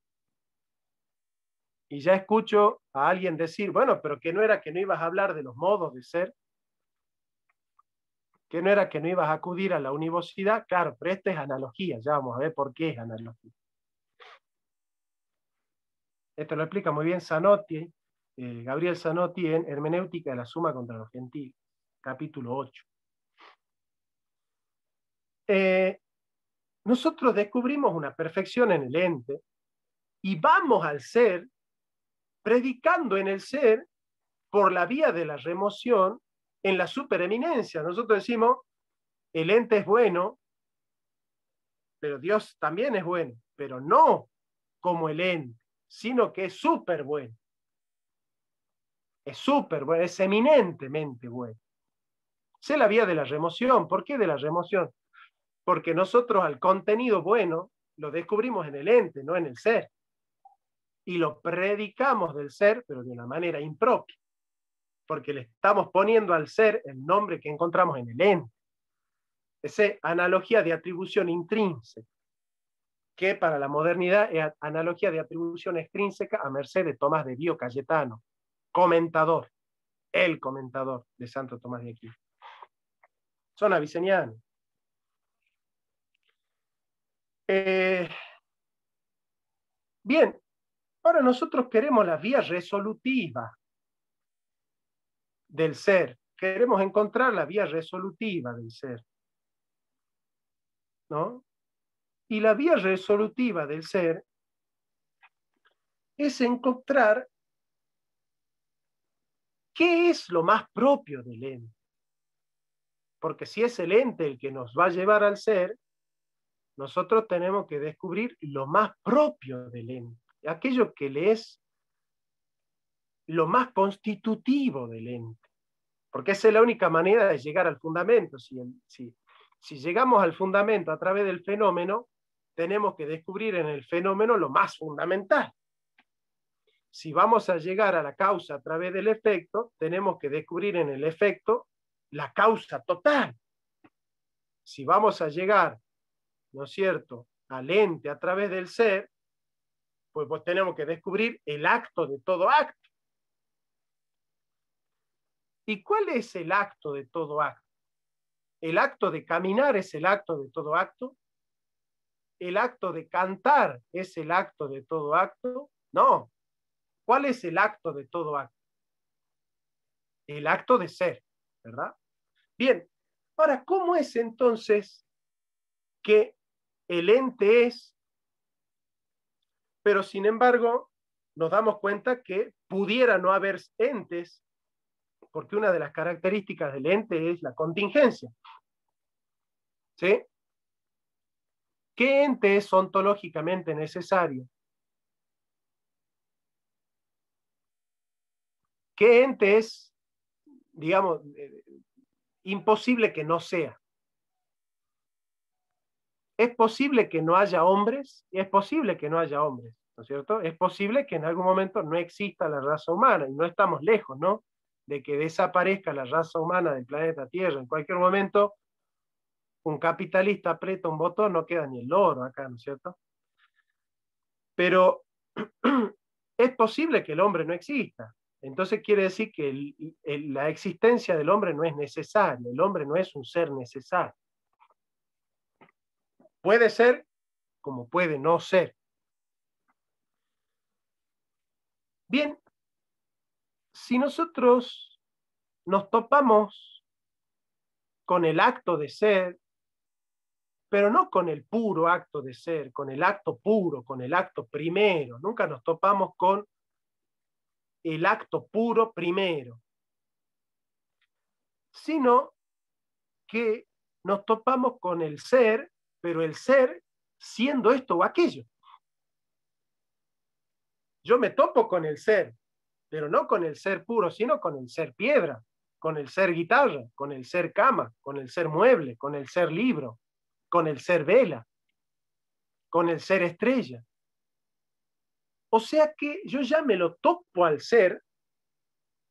Y ya escucho a alguien decir, bueno, pero que no era que no ibas a hablar de los modos de ser, que no era que no ibas a acudir a la univocidad. Claro, pero esta es analogía, ya vamos a ver por qué es analogía. Esto lo explica muy bien Zanotti, Gabriel Zanotti, en Hermenéutica de la Suma contra los Gentiles, capítulo 8. Nosotros descubrimos una perfección en el ente y vamos al ser predicando en el ser por la vía de la remoción en la supereminencia. Nosotros decimos, el ente es bueno, pero Dios también es bueno, pero no como el ente, sino que es súper bueno. Es súper bueno, es eminentemente bueno. Esa es la vía de la remoción. ¿Por qué de la remoción? Porque nosotros al contenido bueno lo descubrimos en el ente, no en el ser. Y lo predicamos del ser, pero de una manera impropia, porque le estamos poniendo al ser el nombre que encontramos en el ente. Esa analogía de atribución intrínseca, que para la modernidad es analogía de atribución extrínseca a merced de Tomás de Dio Cayetano, comentador, el comentador de Santo Tomás de Aquino. Son avicenianos. Bien, ahora nosotros queremos la vía resolutiva del ser. Queremos encontrar la vía resolutiva del ser, ¿no? Y la vía resolutiva del ser es encontrar qué es lo más propio del ente. Porque si es el ente el que nos va a llevar al ser, nosotros tenemos que descubrir lo más propio del ente, aquello que le es lo más constitutivo del ente. Porque esa es la única manera de llegar al fundamento. Si llegamos al fundamento a través del fenómeno, tenemos que descubrir en el fenómeno lo más fundamental. Si vamos a llegar a la causa a través del efecto, tenemos que descubrir en el efecto la causa total. Si vamos a llegar, ¿no es cierto?, al ente a través del ser, pues tenemos que descubrir el acto de todo acto. ¿Y cuál es el acto de todo acto? ¿El acto de caminar es el acto de todo acto? ¿El acto de cantar es el acto de todo acto? No. ¿Cuál es el acto de todo acto? El acto de ser, ¿verdad? Bien, ahora, ¿cómo es entonces que el ente es, pero sin embargo nos damos cuenta que pudiera no haber entes, porque una de las características del ente es la contingencia? ¿Sí? ¿Qué ente es ontológicamente necesario? ¿Qué ente es, digamos, imposible que no sea? ¿Es posible que no haya hombres? Y es posible que no haya hombres, ¿no es cierto? Es posible que en algún momento no exista la raza humana, y no estamos lejos, ¿no?, de que desaparezca la raza humana del planeta Tierra. En cualquier momento, un capitalista aprieta un botón, no queda ni el loro acá, ¿no es cierto? Pero es posible que el hombre no exista. Entonces quiere decir que la existencia del hombre no es necesaria, el hombre no es un ser necesario. Puede ser como puede no ser. Bien, si nosotros nos topamos con el acto de ser, pero no con el puro acto de ser, con el acto puro, con el acto primero, nunca nos topamos con el acto puro primero, sino que nos topamos con el ser, pero el ser siendo esto o aquello. Yo me topo con el ser, pero no con el ser puro, sino con el ser piedra, con el ser guitarra, con el ser cama, con el ser mueble, con el ser libro, con el ser vela, con el ser estrella. O sea que yo ya me lo topo al ser,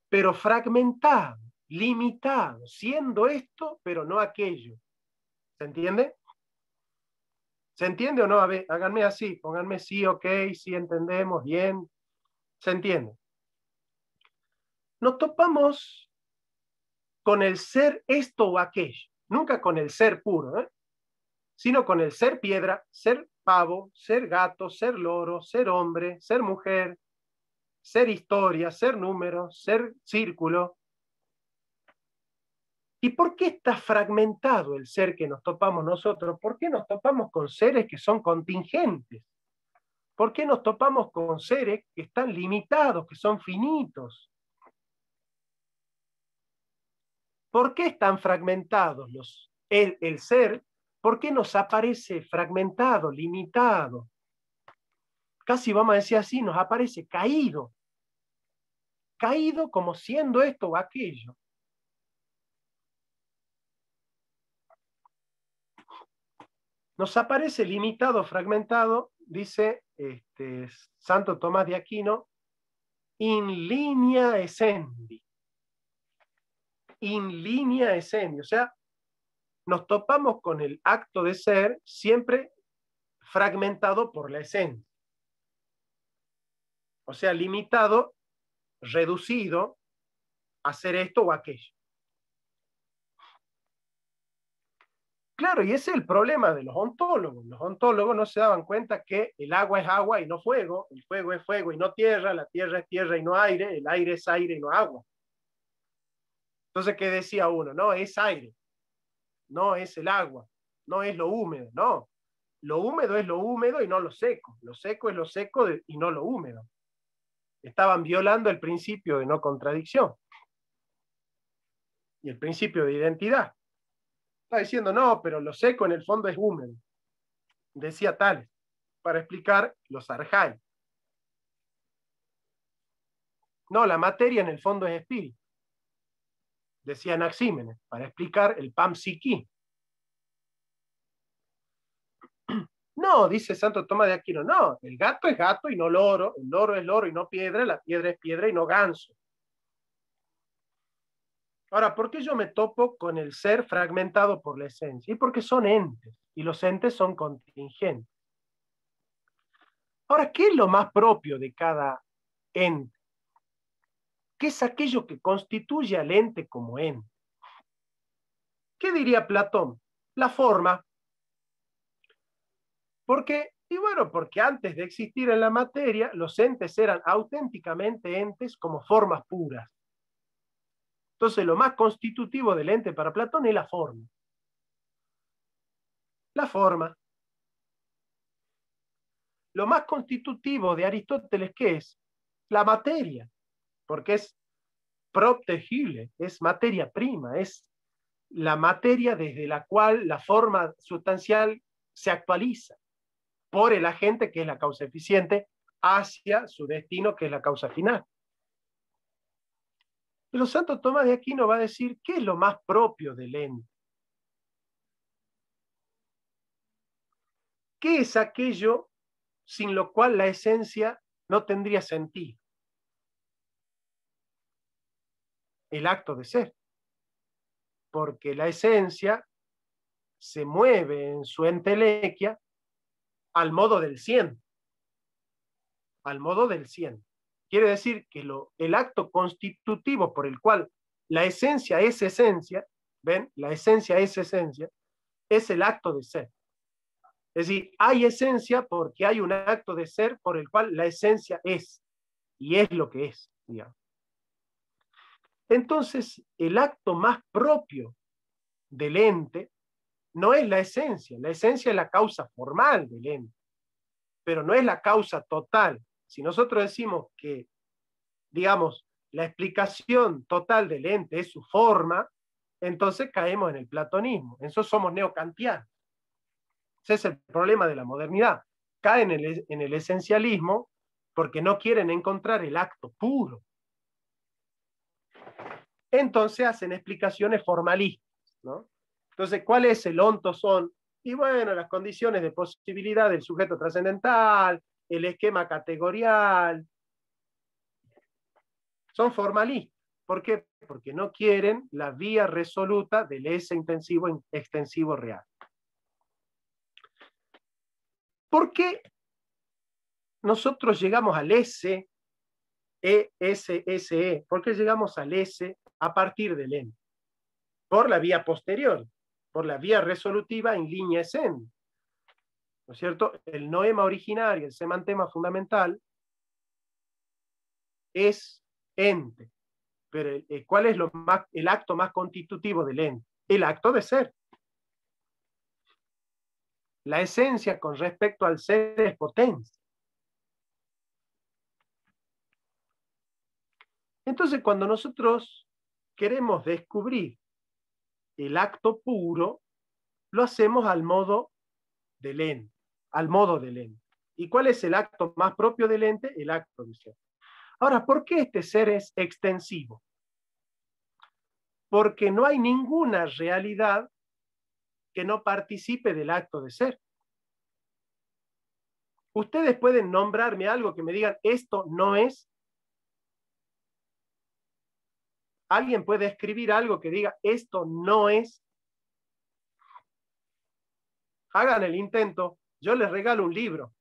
pero fragmentado, limitado, siendo esto, pero no aquello. ¿Se entiende? ¿Se entiende o no? A ver, háganme así, pónganme sí, ok, sí entendemos, bien. ¿Se entiende? Nos topamos con el ser esto o aquello, nunca con el ser puro, sino con el ser piedra, ser pavo, ser gato, ser loro, ser hombre, ser mujer, ser historia, ser número, ser círculo. ¿Y por qué está fragmentado el ser que nos topamos nosotros? ¿Por qué nos topamos con seres que son contingentes? ¿Por qué nos topamos con seres que están limitados, que son finitos? ¿Por qué están fragmentados el ser? ¿Por qué nos aparece fragmentado, limitado? Casi vamos a decir así, nos aparece caído. Caído como siendo esto o aquello. Nos aparece limitado, fragmentado, dice Santo Tomás de Aquino, in linea essendi. In linea essendi. O sea, nos topamos con el acto de ser siempre fragmentado por la esencia. O sea, limitado, reducido a hacer esto o aquello. Claro, y ese es el problema de los ontólogos. Los ontólogos no se daban cuenta que el agua es agua y no fuego, el fuego es fuego y no tierra, la tierra es tierra y no aire, el aire es aire y no agua. Entonces, ¿qué decía uno? No, es aire, no es el agua, no es lo húmedo, no. Lo húmedo es lo húmedo y no lo seco. Lo seco es lo seco y no lo húmedo. Estaban violando el principio de no contradicción y el principio de identidad. Está diciendo, no, pero lo seco en el fondo es húmedo. Decía Tales, para explicar los arjai. No, la materia en el fondo es espíritu. Decía Anaxímenes, para explicar el pam psiquí. No, dice Santo Tomás de Aquino, no, el gato es gato y no loro, el loro es loro y no piedra, la piedra es piedra y no ganso. Ahora, ¿por qué yo me topo con el ser fragmentado por la esencia? Y porque son entes, y los entes son contingentes. Ahora, ¿qué es lo más propio de cada ente? ¿Qué es aquello que constituye al ente como ente? ¿Qué diría Platón? La forma. ¿Por qué? Y bueno, porque antes de existir en la materia, los entes eran auténticamente entes como formas puras. Entonces, lo más constitutivo del ente para Platón es la forma. La forma. Lo más constitutivo de Aristóteles, ¿qué es? La materia, porque es protegible, es materia prima, es la materia desde la cual la forma sustancial se actualiza por el agente, que es la causa eficiente, hacia su destino, que es la causa final. Pero Santo Tomás de Aquino va a decir, ¿qué es lo más propio del ente? ¿Qué es aquello sin lo cual la esencia no tendría sentido? El acto de ser. Porque la esencia se mueve en su entelequia al modo del siendo. Al modo del siendo. Quiere decir que el acto constitutivo por el cual la esencia es esencia, ¿ven? La esencia es esencia, es el acto de ser. Es decir, hay esencia porque hay un acto de ser por el cual la esencia es, y es lo que es, digamos. Entonces, el acto más propio del ente no es la esencia es la causa formal del ente, pero no es la causa total. Si nosotros decimos que, digamos, la explicación total del ente es su forma, entonces caemos en el platonismo. En eso somos neocantianos. Ese es el problema de la modernidad. Caen en el esencialismo porque no quieren encontrar el acto puro. Entonces hacen explicaciones formalistas, ¿no? Entonces, ¿cuál es el ontos son? Y bueno, las condiciones de posibilidad del sujeto trascendental, el esquema categorial, son formalistas. ¿Por qué? Porque no quieren la vía resoluta del ese intensivo extensivo real. ¿Por qué nosotros llegamos al S, E? ¿Por qué llegamos al S a partir del N? Por la vía posterior, por la vía resolutiva en línea SN. ¿No es cierto? El noema originario, el semantema fundamental, es ente. Pero ¿cuál es el acto más constitutivo del ente? El acto de ser. La esencia con respecto al ser es potencia. Entonces, cuando nosotros queremos descubrir el acto puro, lo hacemos al modo del ente, al modo del ente. ¿Y cuál es el acto más propio del ente? El acto de ser. Ahora, ¿por qué este ser es extensivo? Porque no hay ninguna realidad que no participe del acto de ser. Ustedes pueden nombrarme algo que me digan, esto no es. ¿Alguien puede escribir algo que diga, esto no es? Hagan el intento. Yo les regalo un libro.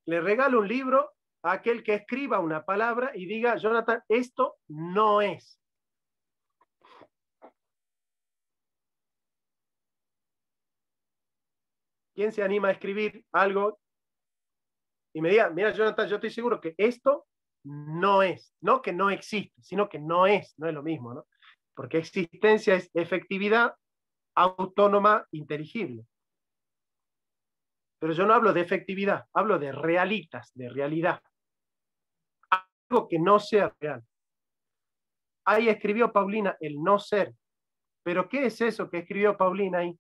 Le regalo un libro a aquel que escriba una palabra y diga, Jonathan, esto no es. ¿Quién se anima a escribir algo y me diga, mira, Jonathan, yo estoy seguro que esto no es? No que no existe, sino que no es lo mismo, ¿no? Porque existencia es efectividad autónoma, inteligible. Pero yo no hablo de efectividad, hablo de realitas, de realidad. Algo que no sea real. Ahí escribió Paulina el no ser. ¿Pero qué es eso que escribió Paulina ahí?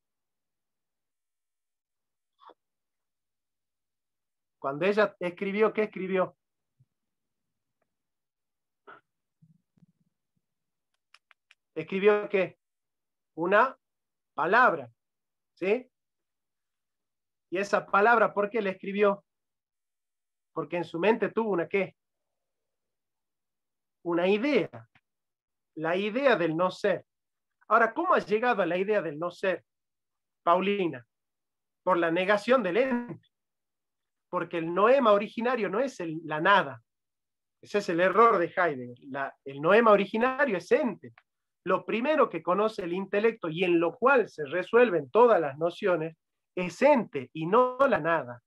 Cuando ella escribió, ¿qué escribió? ¿Escribió qué? Una palabra, ¿sí? Y esa palabra, ¿por qué la escribió? Porque en su mente tuvo una ¿qué? Una idea. La idea del no ser. Ahora, ¿cómo has llegado a la idea del no ser, Paulina? Por la negación del ente. Porque el noema originario no es la nada. Ese es el error de Heidegger. El noema originario es ente. Lo primero que conoce el intelecto y en lo cual se resuelven todas las nociones es ente y no la nada.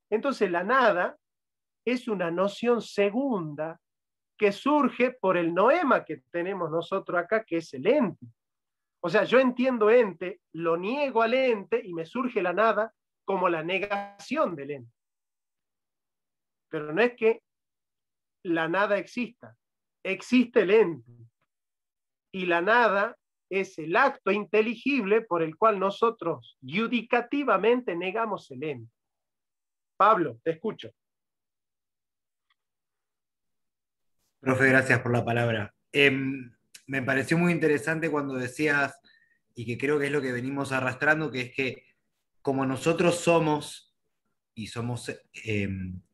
Entonces la nada es una noción segunda que surge por el noema que tenemos nosotros acá, que es el ente. O sea, yo entiendo ente, lo niego al ente y me surge la nada como la negación del ente. Pero no es que la nada exista, existe el ente. Y la nada es el acto inteligible por el cual nosotros judicativamente negamos el ente. Pablo, te escucho. Profe, gracias por la palabra. Me pareció muy interesante cuando decías, y que creo que es lo que venimos arrastrando, que es que como nosotros somos y somos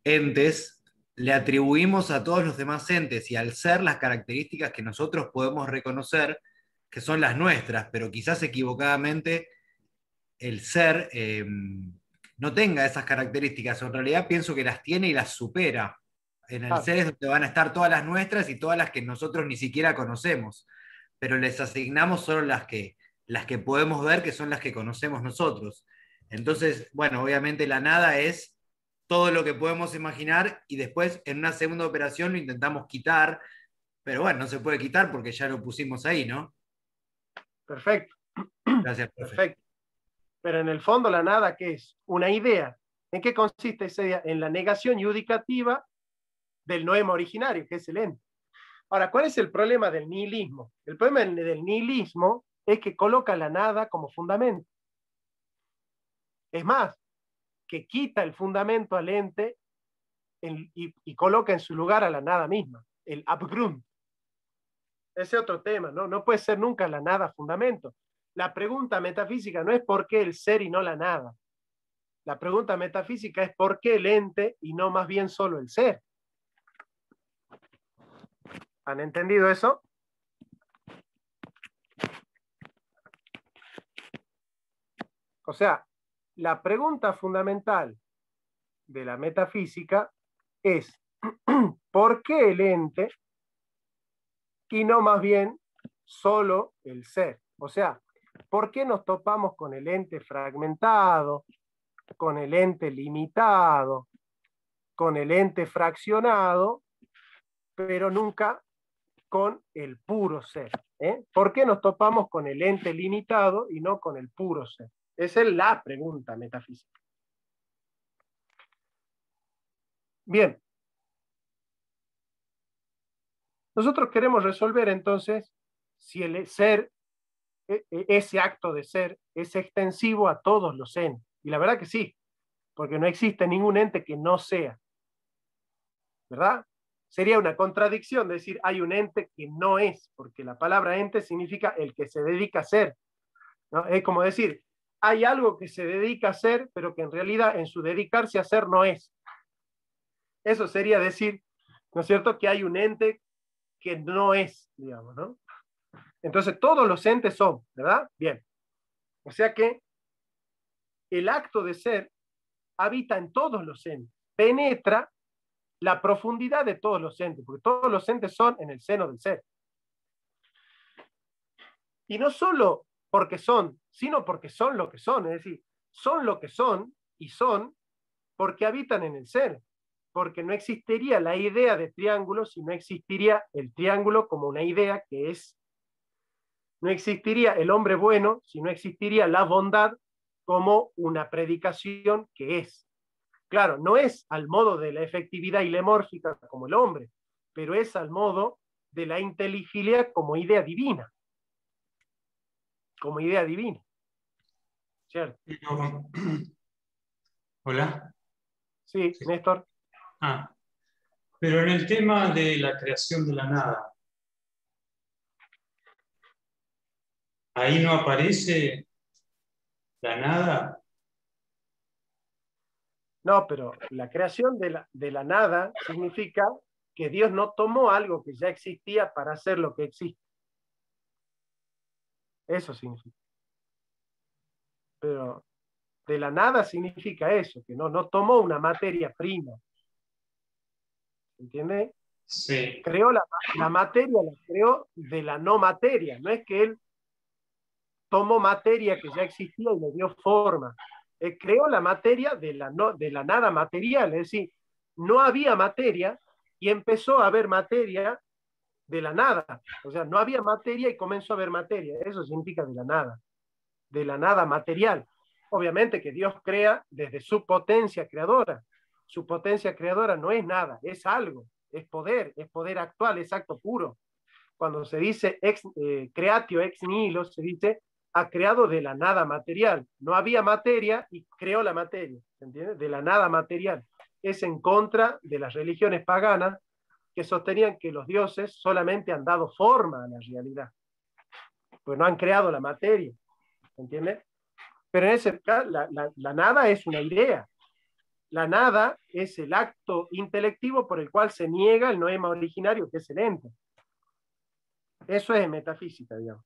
entes, le atribuimos a todos los demás entes y al ser las características que nosotros podemos reconocer, que son las nuestras, pero quizás equivocadamente el ser no tenga esas características, o en realidad pienso que las tiene y las supera. En el ser es donde van a estar todas las nuestras y todas las que nosotros ni siquiera conocemos, pero les asignamos solo las que podemos ver, que son las que conocemos nosotros. Entonces, bueno, obviamente la nada es todo lo que podemos imaginar y después en una segunda operación lo intentamos quitar, pero bueno, no se puede quitar porque ya lo pusimos ahí, ¿no? Perfecto. Gracias, profe. Perfecto. Pero en el fondo la nada, ¿qué es? Una idea. ¿En qué consiste esa idea? En la negación judicativa del noema originario, que es el ente. Ahora, ¿cuál es el problema del nihilismo? El problema del nihilismo es que coloca la nada como fundamento. Es más, que quita el fundamento al ente y coloca en su lugar a la nada misma, el Abgrund. Ese es otro tema, ¿no? No puede ser nunca la nada fundamento. La pregunta metafísica no es por qué el ser y no la nada. La pregunta metafísica es por qué el ente y no más bien solo el ser. ¿Han entendido eso? O sea, la pregunta fundamental de la metafísica es ¿por qué el ente y no más bien solo el ser? O sea, ¿por qué nos topamos con el ente fragmentado, con el ente limitado, con el ente fraccionado, pero nunca con el puro ser? ¿Por qué nos topamos con el ente limitado y no con el puro ser? Esa es la pregunta metafísica. Bien. Nosotros queremos resolver entonces si el ser, ese acto de ser, es extensivo a todos los entes. Y la verdad que sí, porque no existe ningún ente que no sea. ¿Verdad? Sería una contradicción decir hay un ente que no es, porque la palabra ente significa el que se dedica a ser, ¿no? Es como decir, hay algo que se dedica a ser, pero que en realidad en su dedicarse a ser no es. Eso sería decir, ¿no es cierto?, que hay un ente que no es, digamos, ¿no? Entonces todos los entes son, ¿verdad? Bien. O sea que el acto de ser habita en todos los entes, penetra la profundidad de todos los entes, porque todos los entes son en el seno del ser. Y no solo porque son, sino porque son lo que son, es decir, son lo que son y son porque habitan en el ser, porque no existiría la idea de triángulo si no existiría el triángulo como una idea que es. No existiría el hombre bueno si no existiría la bondad como una predicación que es. Claro, no es al modo de la efectividad ilemórfica como el hombre, pero es al modo de la inteligibilidad como idea divina. Como idea divina. ¿Cierto? Hola. Sí, Néstor. Pero en el tema de la creación de la nada, ahí no aparece la nada. No, pero la creación de la nada significa que Dios no tomó algo que ya existía para hacer lo que existe. Eso significa. Pero de la nada significa eso, que no tomó una materia prima. ¿Entiende? Sí. Creó la materia, la creó de la no materia. No es que él tomó materia que ya existía y le dio forma. Él creó la materia de la nada material, es decir, no había materia y empezó a haber materia de la nada. O sea, no había materia y comenzó a haber materia. Eso significa de la nada material. Obviamente que Dios crea desde su potencia creadora. Su potencia creadora no es nada, es algo, es poder actual, es acto puro. Cuando se dice creatio ex nihilo, se dice ha creado de la nada material. No había materia y creó la materia, ¿se entiende? De la nada material. Es en contra de las religiones paganas que sostenían que los dioses solamente han dado forma a la realidad, pues no han creado la materia, ¿se entiende? Pero en ese caso, la nada es una idea. La nada es el acto intelectivo por el cual se niega el noema originario, que es el ente. Eso es metafísica, digamos.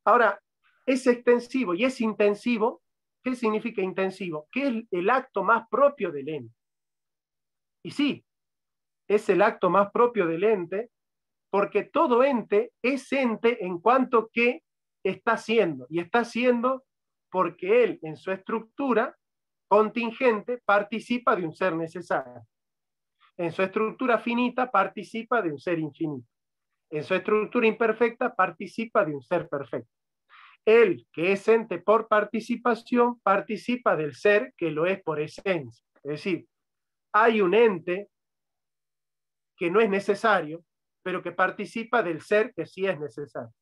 Ahora, es extensivo y es intensivo. ¿Qué significa intensivo? Que es el acto más propio del ente. Y sí, es el acto más propio del ente, porque todo ente es ente en cuanto que está siendo, y está siendo porque él, en su estructura contingente, participa de un ser necesario. En su estructura finita, participa de un ser infinito. En su estructura imperfecta, participa de un ser perfecto. Él, que es ente por participación, participa del ser que lo es por esencia. Es decir, hay un ente que no es necesario, pero que participa del ser que sí es necesario.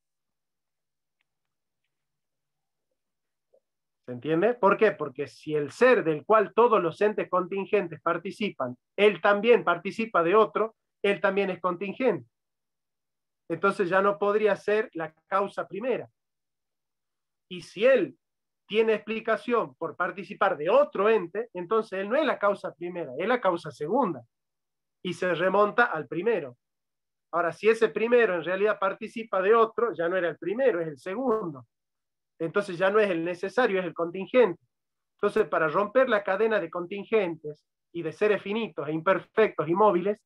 ¿Se entiende? ¿Por qué? Porque si el ser del cual todos los entes contingentes participan, él también participa de otro, él también es contingente. Entonces ya no podría ser la causa primera. Y si él tiene explicación por participar de otro ente, entonces él no es la causa primera, es la causa segunda. Y se remonta al primero. Ahora, si ese primero en realidad participa de otro, ya no era el primero, es el segundo. Entonces ya no es el necesario, es el contingente. Entonces, para romper la cadena de contingentes y de seres finitos e imperfectos y móviles,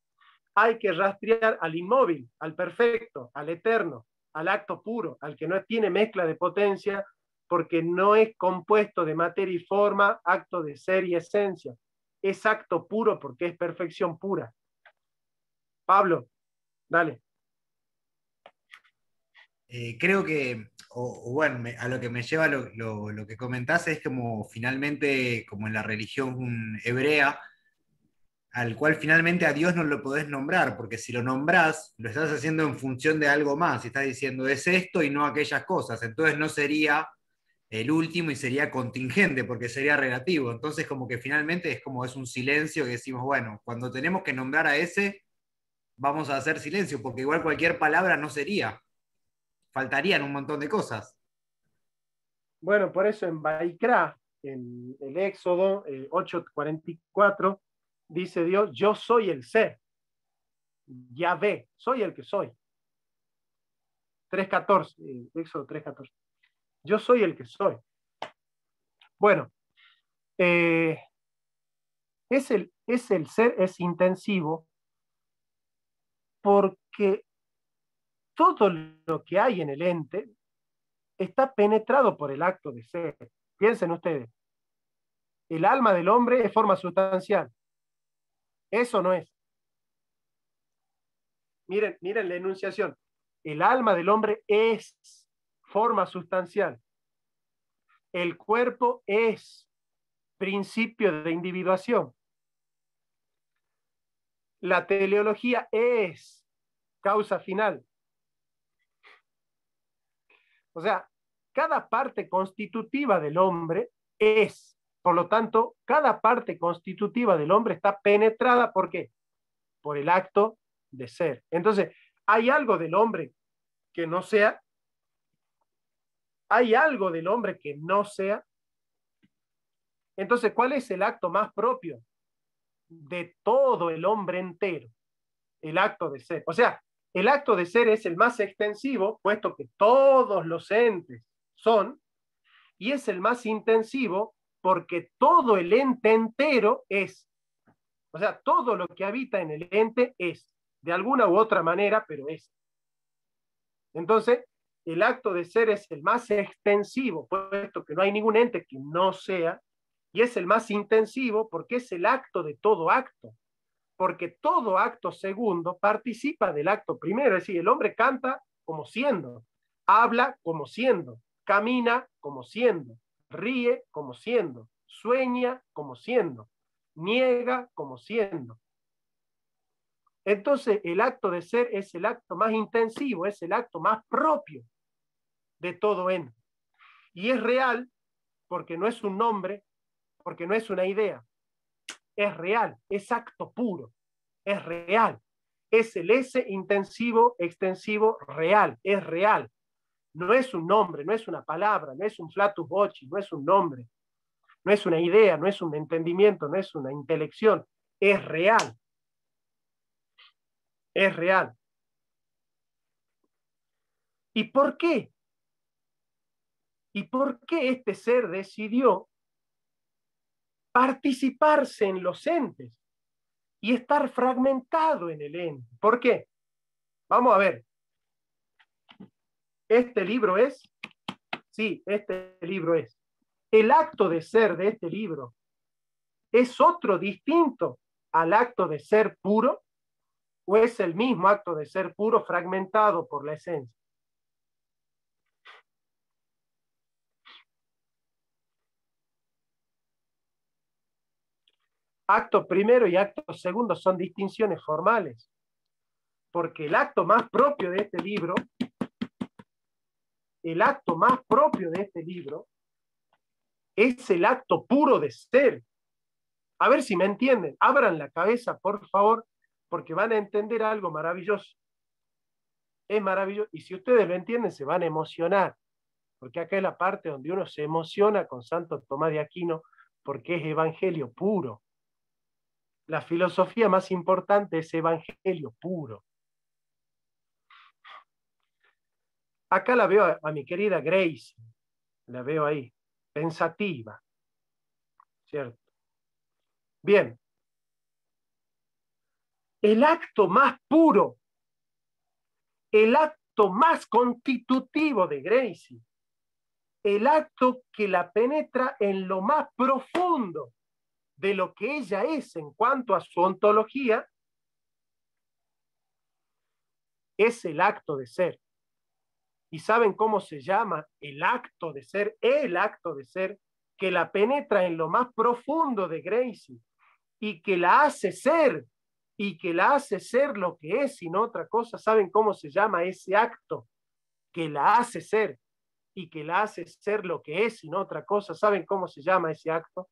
hay que rastrear al inmóvil, al perfecto, al eterno, al acto puro, al que no tiene mezcla de potencia, porque no es compuesto de materia y forma, acto de ser y esencia. Es acto puro porque es perfección pura. Pablo, dale. Creo que, o bueno, a lo que me lleva lo que comentaste es como finalmente, como en la religión hebrea, al cual finalmente a Dios no lo podés nombrar, porque si lo nombrás, lo estás haciendo en función de algo más, y estás diciendo es esto y no aquellas cosas, entonces no sería el último y sería contingente, porque sería relativo, entonces como que finalmente es como es un silencio que decimos, bueno, cuando tenemos que nombrar a ese, vamos a hacer silencio, porque igual cualquier palabra no sería, faltarían un montón de cosas. Bueno, por eso en Baikra, en el Éxodo 8:44, dice Dios, yo soy el ser. Yahvé, soy el que soy. 3:14, Éxodo 3:14. Yo soy el que soy. Bueno, es el ser, es intensivo, porque todo lo que hay en el ente está penetrado por el acto de ser. Piensen ustedes, el alma del hombre es forma sustancial. Eso no es. Miren la enunciación. El alma del hombre es forma sustancial. El cuerpo es principio de individuación. La teleología es causa final. O sea, cada parte constitutiva del hombre es, por lo tanto, cada parte constitutiva del hombre está penetrada, ¿por qué? Por el acto de ser. Entonces, ¿hay algo del hombre que no sea? ¿Hay algo del hombre que no sea? Entonces, ¿cuál es el acto más propio de todo el hombre entero? El acto de ser. O sea, el acto de ser es el más extensivo, puesto que todos los entes son, y es el más intensivo porque todo el ente entero es. O sea, todo lo que habita en el ente es, de alguna u otra manera, pero es. Entonces, el acto de ser es el más extensivo, puesto que no hay ningún ente que no sea, y es el más intensivo porque es el acto de todo acto. Porque todo acto segundo participa del acto primero, es decir, el hombre canta como siendo, habla como siendo, camina como siendo, ríe como siendo, sueña como siendo, niega como siendo. Entonces, el acto de ser es el acto más intensivo, es el acto más propio de todo ente. Y es real porque no es un nombre, porque no es una idea, es real, es acto puro, es real. Es el S intensivo, extensivo, real, es real. No es un nombre, no es una palabra, no es un flatus voci, no es un nombre, no es una idea, no es un entendimiento, no es una intelección, es real. Es real. ¿Y por qué? ¿Y por qué este ser decidió participarse en los entes y estar fragmentado en el ente? ¿Por qué? Vamos a ver. Este libro es, sí, este libro es. El acto de ser de este libro es otro distinto al acto de ser puro, o es el mismo acto de ser puro fragmentado por la esencia. Acto primero y acto segundo son distinciones formales. Porque el acto más propio de este libro, el acto más propio de este libro, es el acto puro de ser. A ver si me entienden. Abran la cabeza, por favor, porque van a entender algo maravilloso. Es maravilloso. Y si ustedes lo entienden, se van a emocionar. Porque acá es la parte donde uno se emociona con Santo Tomás de Aquino, porque es evangelio puro. La filosofía más importante es evangelio puro. Acá la veo a mi querida Grace, la veo ahí, pensativa, ¿cierto? Bien. El acto más puro, el acto más constitutivo de Gracie, el acto que la penetra en lo más profundo de lo que ella es en cuanto a su ontología, es el acto de ser. ¿Y saben cómo se llama el acto de ser? El acto de ser que la penetra en lo más profundo de Gracie y que la hace ser, y que la hace ser lo que es y no otra cosa. ¿Saben cómo se llama ese acto que la hace ser y que la hace ser lo que es y no otra cosa? ¿Saben cómo se llama ese acto?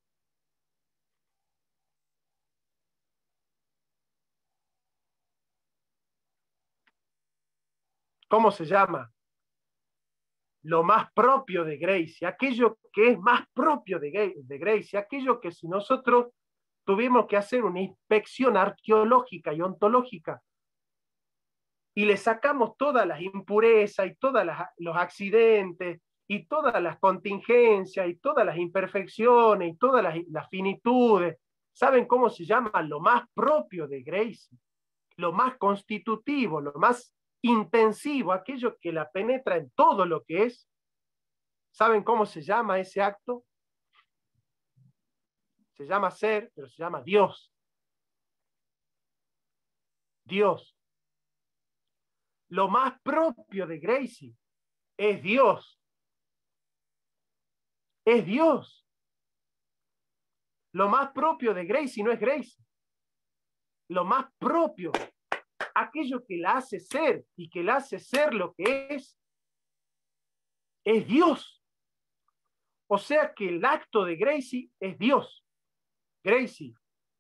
¿Cómo se llama? Lo más propio de Gracie, aquello que es más propio de Gracie, aquello que si nosotros tuvimos que hacer una inspección arqueológica y ontológica y le sacamos todas las impurezas y todos los accidentes y todas las contingencias y todas las imperfecciones y todas las finitudes, ¿saben cómo se llama? Lo más propio de Gracie, lo más constitutivo, lo más intensivo, aquello que la penetra en todo lo que es. ¿Saben cómo se llama ese acto? Se llama ser, pero se llama Dios. Dios. Lo más propio de Gracie es Dios. Es Dios. Lo más propio de Gracie no es Gracie. Lo más propio, aquello que la hace ser y que la hace ser lo que es Dios. O sea que el acto de Gracie es Dios. Gracie,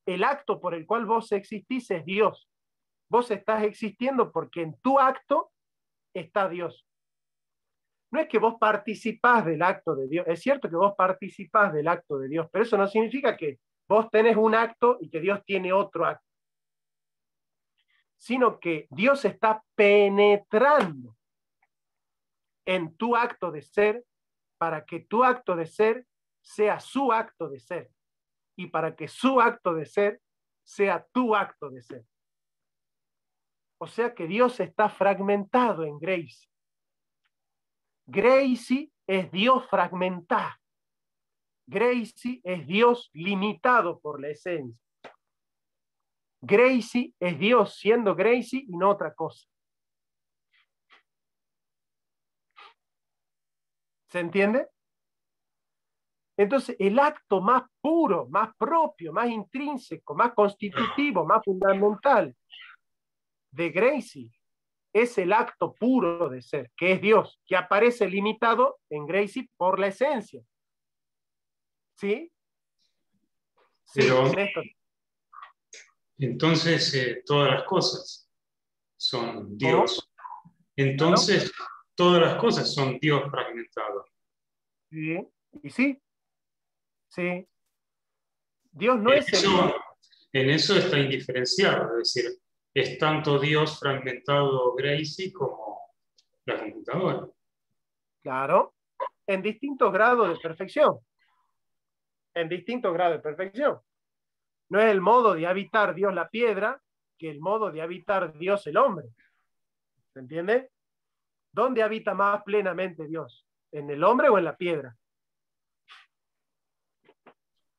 el acto por el cual vos existís es Dios. Vos estás existiendo porque en tu acto está Dios. No es que vos participás del acto de Dios. Es cierto que vos participás del acto de Dios, pero eso no significa que vos tenés un acto y que Dios tiene otro acto. Sino que Dios está penetrando en tu acto de ser para que tu acto de ser sea su acto de ser y para que su acto de ser sea tu acto de ser. O sea que Dios está fragmentado en Gracie. Gracie es Dios fragmentado. Gracie es Dios limitado por la esencia. Gracie es Dios siendo Gracie y no otra cosa. ¿Se entiende? Entonces, el acto más puro, más propio, más intrínseco, más constitutivo, más fundamental de Gracie es el acto puro de ser, que es Dios, que aparece limitado en Gracie por la esencia. ¿Sí? Sí, Pero Néstor. entonces todas las cosas son Dios. Entonces todas las cosas son Dios fragmentado. Sí, y sí. Sí. Dios no es el Dios. En eso está indiferenciado, es decir, es tanto Dios fragmentado Gracie como la computadora. Claro, en distintos grados de perfección. En distintos grados de perfección. No es el modo de habitar Dios la piedra que el modo de habitar Dios el hombre. ¿Se entiende? ¿Dónde habita más plenamente Dios? ¿En el hombre o en la piedra?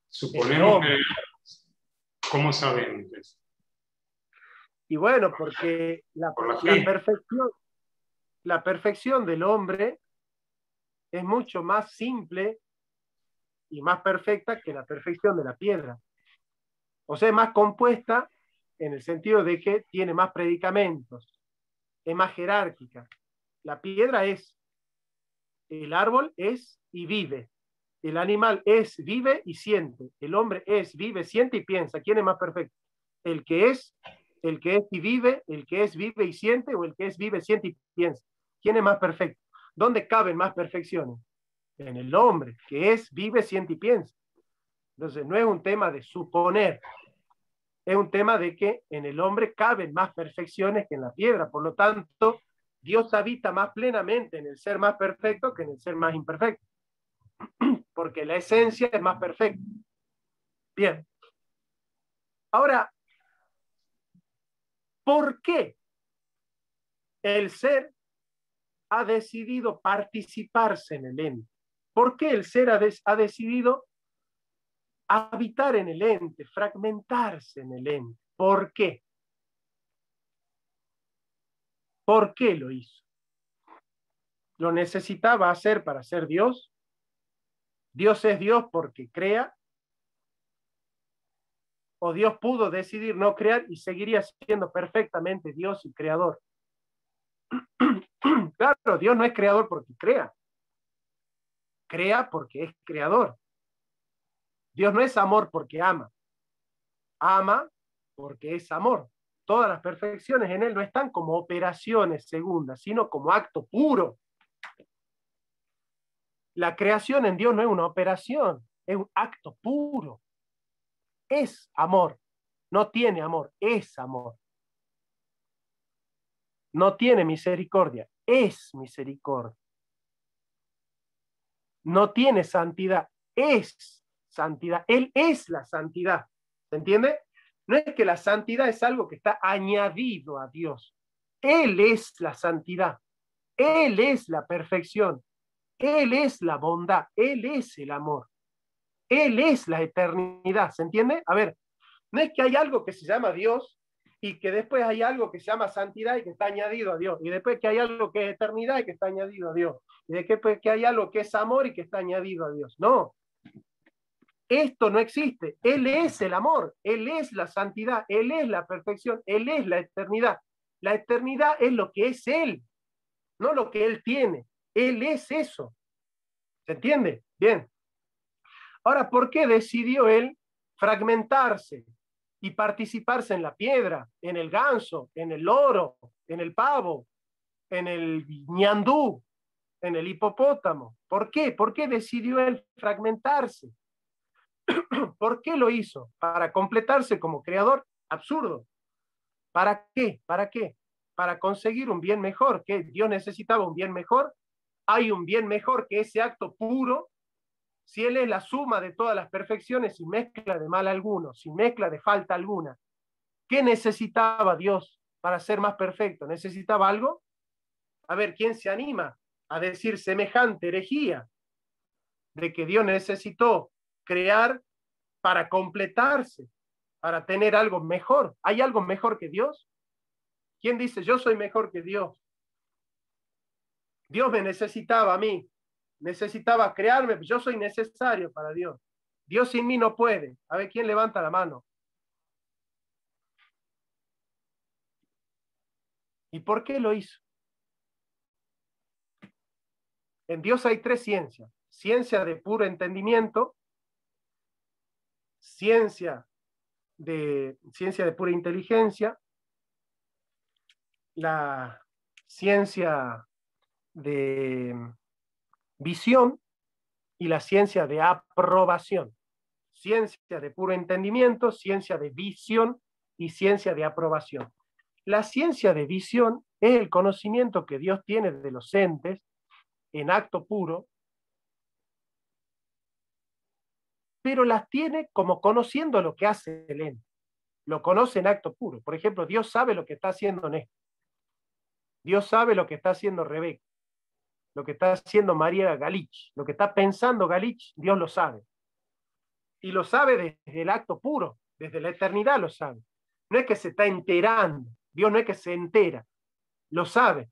Suponemos que... ¿Cómo sabemos eso? Y bueno, porque la perfección del hombre es mucho más simple y más perfecta que la perfección de la piedra. O sea, es más compuesta en el sentido de que tiene más predicamentos, es más jerárquica. La piedra es, el árbol es y vive, el animal es, vive y siente, el hombre es, vive, siente y piensa. ¿Quién es más perfecto? El que es y vive, el que es, vive y siente, o el que es, vive, siente y piensa. ¿Quién es más perfecto? ¿Dónde caben más perfecciones? En el hombre, que es, vive, siente y piensa. Entonces, no es un tema de suponer, es un tema de que en el hombre caben más perfecciones que en la piedra. Por lo tanto, Dios habita más plenamente en el ser más perfecto que en el ser más imperfecto, porque la esencia es más perfecta. Bien. Ahora, ¿por qué el ser ha decidido participarse en el ente? ¿Por qué el ser ha decidido habitar en el ente, fragmentarse en el ente? ¿Por qué? ¿Por qué lo hizo? ¿Lo necesitaba hacer para ser Dios? ¿Dios es Dios porque crea? ¿O Dios pudo decidir no crear y seguiría siendo perfectamente Dios y creador? Claro, Dios no es creador porque crea. Crea porque es creador. Dios no es amor porque ama. Ama porque es amor. Todas las perfecciones en Él no están como operaciones segundas, sino como acto puro. La creación en Dios no es una operación, es un acto puro. Es amor. No tiene amor, es amor. No tiene misericordia, es misericordia. No tiene santidad, es santidad. Él es la santidad. ¿Se entiende? No es que la santidad es algo que está añadido a Dios. Él es la santidad. Él es la perfección. Él es la bondad. Él es el amor. Él es la eternidad. ¿Se entiende? A ver, no es que hay algo que se llama Dios y que después hay algo que se llama santidad y que está añadido a Dios. Y después que hay algo que es eternidad y que está añadido a Dios. Y después que hay algo que es amor y que está añadido a Dios. No. Esto no existe. Él es el amor. Él es la santidad. Él es la perfección. Él es la eternidad. La eternidad es lo que es Él, no lo que Él tiene. Él es eso. ¿Se entiende? Bien. Ahora, ¿por qué decidió Él fragmentarse y participarse en la piedra, en el ganso, en el loro, en el pavo, en el ñandú, en el hipopótamo? ¿Por qué? ¿Por qué decidió Él fragmentarse? ¿Por qué lo hizo? ¿Para completarse como creador? Absurdo. ¿Para qué? ¿Para qué? Para conseguir un bien mejor. ¿Qué? ¿Dios necesitaba un bien mejor? ¿Hay un bien mejor que ese acto puro? Si Él es la suma de todas las perfecciones, sin mezcla de mal alguno, sin mezcla de falta alguna, ¿qué necesitaba Dios para ser más perfecto? ¿Necesitaba algo? A ver, ¿quién se anima a decir semejante herejía de que Dios necesitó crear para completarse, para tener algo mejor? ¿Hay algo mejor que Dios? ¿Quién dice yo soy mejor que Dios? Dios me necesitaba a mí, necesitaba crearme, yo soy necesario para Dios. Dios sin mí no puede. A ver, ¿quién levanta la mano? ¿Y por qué lo hizo? En Dios hay tres ciencias. Ciencia de puro entendimiento, ciencia de pura inteligencia, la ciencia de visión y la ciencia de aprobación. Ciencia de puro entendimiento, ciencia de visión y ciencia de aprobación. La ciencia de visión es el conocimiento que Dios tiene de los entes en acto puro, pero las tiene como conociendo lo que hace el ente. Lo conoce en acto puro. Por ejemplo, Dios sabe lo que está haciendo Néstor. Dios sabe lo que está haciendo Rebeca, lo que está haciendo María Galich, lo que está pensando Galich, Dios lo sabe. Y lo sabe desde el acto puro, desde la eternidad lo sabe. No es que se está enterando, Dios no es que se entera, lo sabe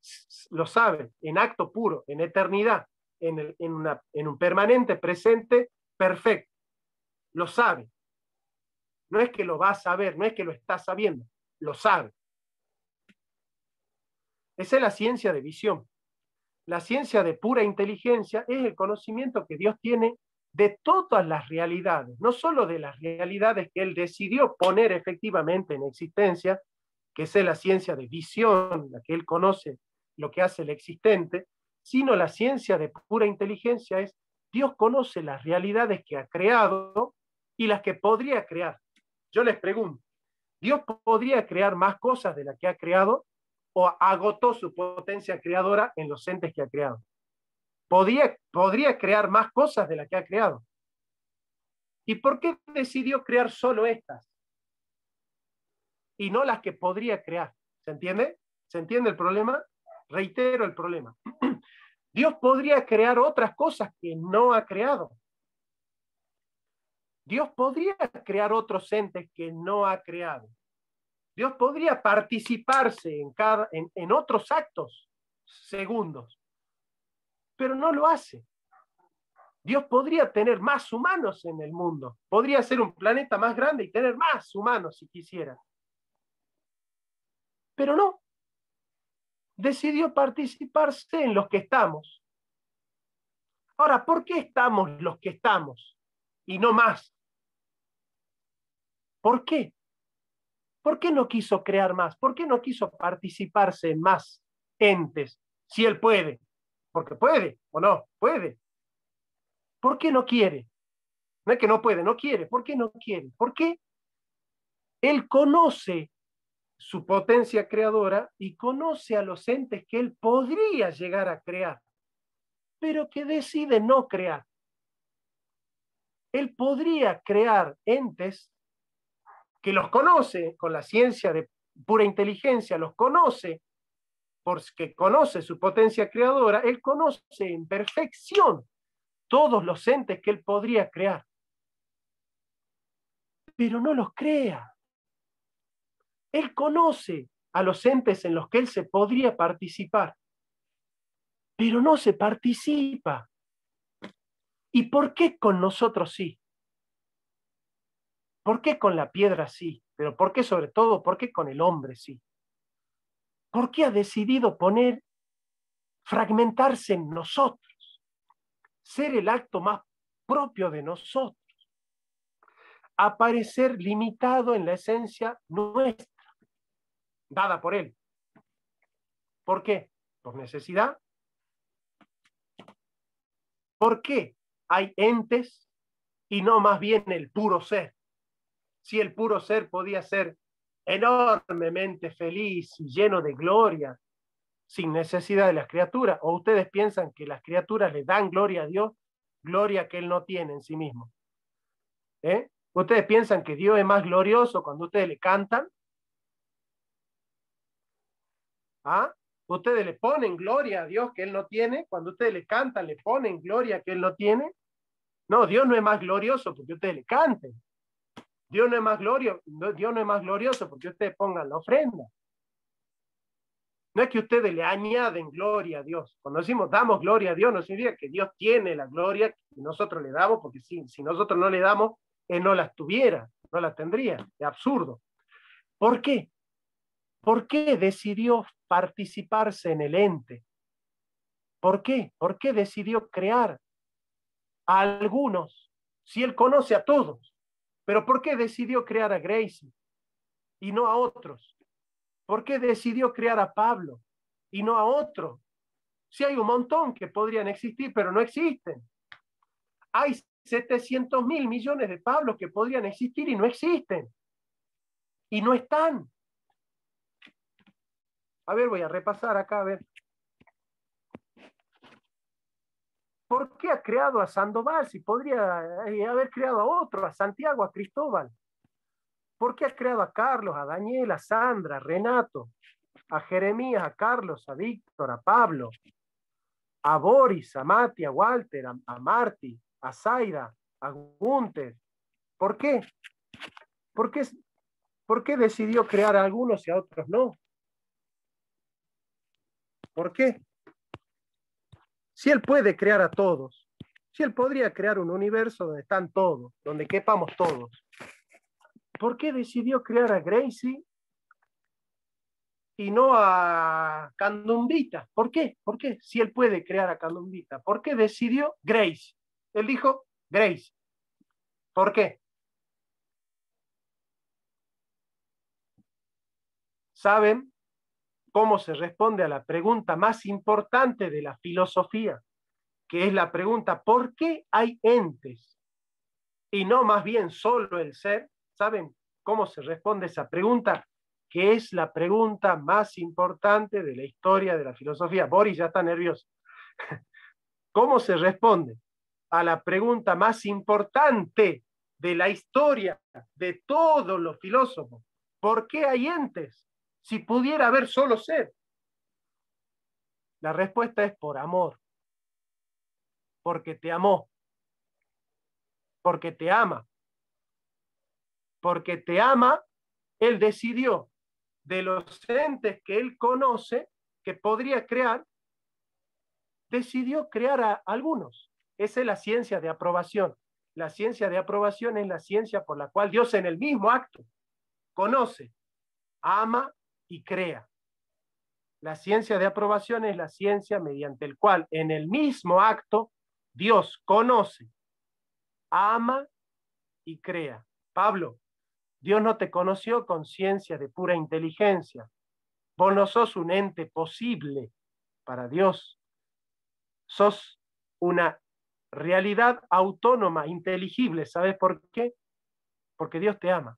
en acto puro, en eternidad, en un permanente presente perfecto. Lo sabe. No es que lo va a saber, no es que lo está sabiendo, lo sabe. Esa es la ciencia de visión. La ciencia de pura inteligencia es el conocimiento que Dios tiene de todas las realidades, no solo de las realidades que Él decidió poner efectivamente en existencia, que esa es la ciencia de visión, la que Él conoce lo que hace el existente, sino la ciencia de pura inteligencia es Dios conoce las realidades que ha creado y las que podría crear. Yo les pregunto, ¿Dios podría crear más cosas de las que ha creado o agotó su potencia creadora en los entes que ha creado? Podría crear más cosas de las que ha creado. ¿Y por qué decidió crear solo estas? Y no las que podría crear. ¿Se entiende? ¿Se entiende el problema? Reitero el problema. Dios podría crear otras cosas que no ha creado. Dios podría crear otros entes que no ha creado. Dios podría participarse en otros actos segundos, pero no lo hace. Dios podría tener más humanos en el mundo. Podría ser un planeta más grande y tener más humanos si quisiera. Pero no. Decidió participarse en los que estamos. Ahora, ¿por qué estamos los que estamos y no más? ¿Por qué? ¿Por qué no quiso crear más? ¿Por qué no quiso participarse en más entes? Si Él puede. Porque puede, ¿o no? Puede. ¿Por qué no quiere? No es que no puede, no quiere. ¿Por qué no quiere? ¿Por qué? Él conoce su potencia creadora y conoce a los entes que Él podría llegar a crear, pero que decide no crear. Él podría crear entes que los conoce con la ciencia de pura inteligencia, los conoce porque conoce su potencia creadora, Él conoce en perfección todos los entes que Él podría crear, pero no los crea. Él conoce a los entes en los que Él se podría participar, pero no se participa. ¿Y por qué con nosotros sí? ¿Por qué con la piedra sí? Pero ¿por qué sobre todo? ¿Por qué con el hombre sí? ¿Por qué ha decidido fragmentarse en nosotros? Ser el acto más propio de nosotros. Aparecer limitado en la esencia nuestra, dada por Él. ¿Por qué? ¿Por necesidad? ¿Por qué hay entes y no más bien el puro ser? Si el puro ser podía ser enormemente feliz y lleno de gloria, sin necesidad de las criaturas, o ustedes piensan que las criaturas le dan gloria a Dios, gloria que Él no tiene en sí mismo. ¿Ustedes piensan que Dios es más glorioso cuando ustedes le cantan? ¿Ah? ¿Ustedes le ponen gloria a Dios que Él no tiene? Cuando ustedes le cantan, ¿le ponen gloria que Él no tiene? No, Dios no es más glorioso porque ustedes le canten. Dios no es más glorioso porque ustedes pongan la ofrenda. No es que ustedes le añaden gloria a Dios. Cuando decimos damos gloria a Dios, no significa que Dios tiene la gloria que nosotros le damos, porque si nosotros no le damos, Él no las tuviera, no las tendría. Es absurdo. ¿Por qué? ¿Por qué decidió participarse en el ente? ¿Por qué? ¿Por qué decidió crear a algunos si Él conoce a todos? ¿Pero por qué decidió crear a Gracie y no a otros? ¿Por qué decidió crear a Pablo y no a otro? Si hay un montón que podrían existir, pero no existen. Hay 700.000 millones de Pablos que podrían existir y no existen. Y no están. A ver, voy a repasar acá, a ver. ¿Por qué ha creado a Sandoval si podría haber creado a otro, a Santiago, a Cristóbal? ¿Por qué ha creado a Carlos, a Daniel, a Sandra, a Renato, a Jeremías, a Carlos, a Víctor, a Pablo, a Boris, a Mati, a Walter, a Marty, a Zaira, a Gunther? ¿Por qué? ¿Por qué decidió crear a algunos y a otros no? ¿Por qué? Si Él puede crear a todos, si Él podría crear un universo donde están todos, donde quepamos todos, ¿por qué decidió crear a Gracie y no a Candumbita. ¿Por qué? ¿Por qué? Si él puede crear a Candumbita. ¿Por qué decidió Grace? Él dijo Grace. ¿Por qué? ¿Saben cómo se responde a la pregunta más importante de la filosofía? Que es la pregunta, ¿por qué hay entes? Y no más bien solo el ser. ¿Saben cómo se responde esa pregunta? Que es la pregunta más importante de la historia de la filosofía. Boris ya está nervioso. ¿Cómo se responde a la pregunta más importante de la historia de todos los filósofos? ¿Por qué hay entes si pudiera haber solo ser? La respuesta es por amor. Porque te amó. Porque te ama. Porque te ama, él decidió de los entes que él conoce, que podría crear, decidió crear a algunos. Esa es la ciencia de aprobación. La ciencia de aprobación es la ciencia por la cual Dios en el mismo acto conoce, ama y crea. La ciencia de aprobación es la ciencia mediante el cual en el mismo acto Dios conoce, ama y crea. Pablo, Dios no te conoció con ciencia de pura inteligencia. Vos no sos un ente posible para Dios. Sos una realidad autónoma, inteligible. ¿Sabes por qué? Porque Dios te ama.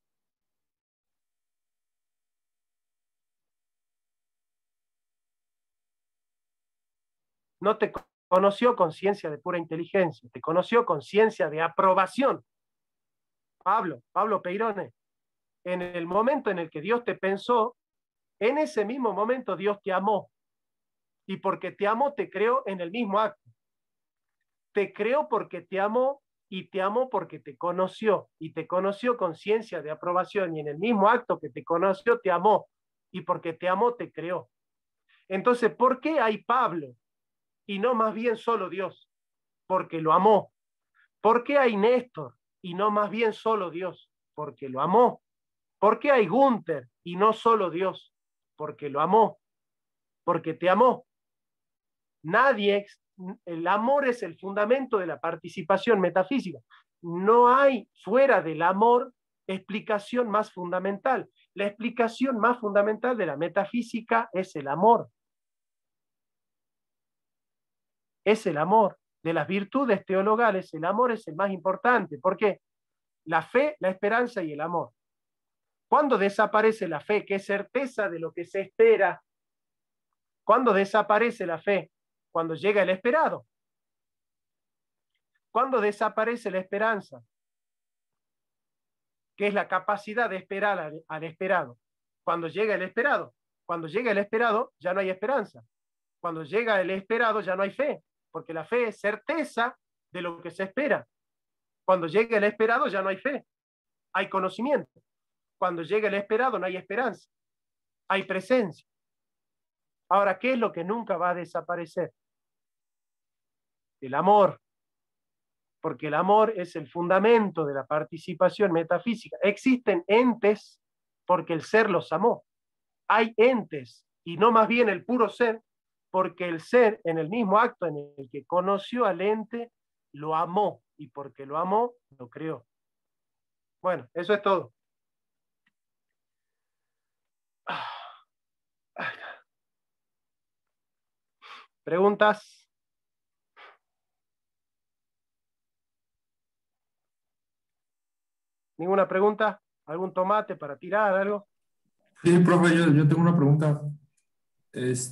No te conoció con ciencia de pura inteligencia, te conoció con ciencia de aprobación. Pablo Peirone, en el momento en el que Dios te pensó, en ese mismo momento Dios te amó. Y porque te amó, te creó en el mismo acto. Te creó porque te amó y te amó porque te conoció. Y te conoció con ciencia de aprobación. Y en el mismo acto que te conoció, te amó. Y porque te amó, te creó. Entonces, ¿por qué hay Pablo? Y no más bien solo Dios. Porque lo amó. ¿Por qué hay Néstor? Y no más bien solo Dios. Porque lo amó. ¿Por qué hay Gunther? Y no solo Dios. Porque lo amó. Porque te amó. Nadie, el amor es el fundamento de la participación metafísica. No hay fuera del amor explicación más fundamental. La explicación más fundamental de la metafísica es el amor. Es el amor. De las virtudes teologales, el amor es el más importante. ¿Por qué? La fe, la esperanza y el amor. ¿Cuándo desaparece la fe, que es certeza de lo que se espera? ¿Cuándo desaparece la fe? Cuando llega el esperado. ¿Cuándo desaparece la esperanza? Que es la capacidad de esperar al esperado. Cuando llega el esperado. Cuando llega el esperado, ya no hay esperanza. Cuando llega el esperado, ya no hay fe, porque la fe es certeza de lo que se espera. Cuando llega el esperado, ya no hay fe, hay conocimiento. Cuando llega el esperado, no hay esperanza, hay presencia. Ahora, ¿qué es lo que nunca va a desaparecer? El amor. Porque el amor es el fundamento de la participación metafísica. Existen entes porque el ser los amó. Hay entes, y no más bien el puro ser, porque el ser en el mismo acto en el que conoció al ente, lo amó, y porque lo amó, lo creó. Bueno, eso es todo. ¿Preguntas? ¿Ninguna pregunta? ¿Algún tomate para tirar, algo? Sí, profe, yo tengo una pregunta.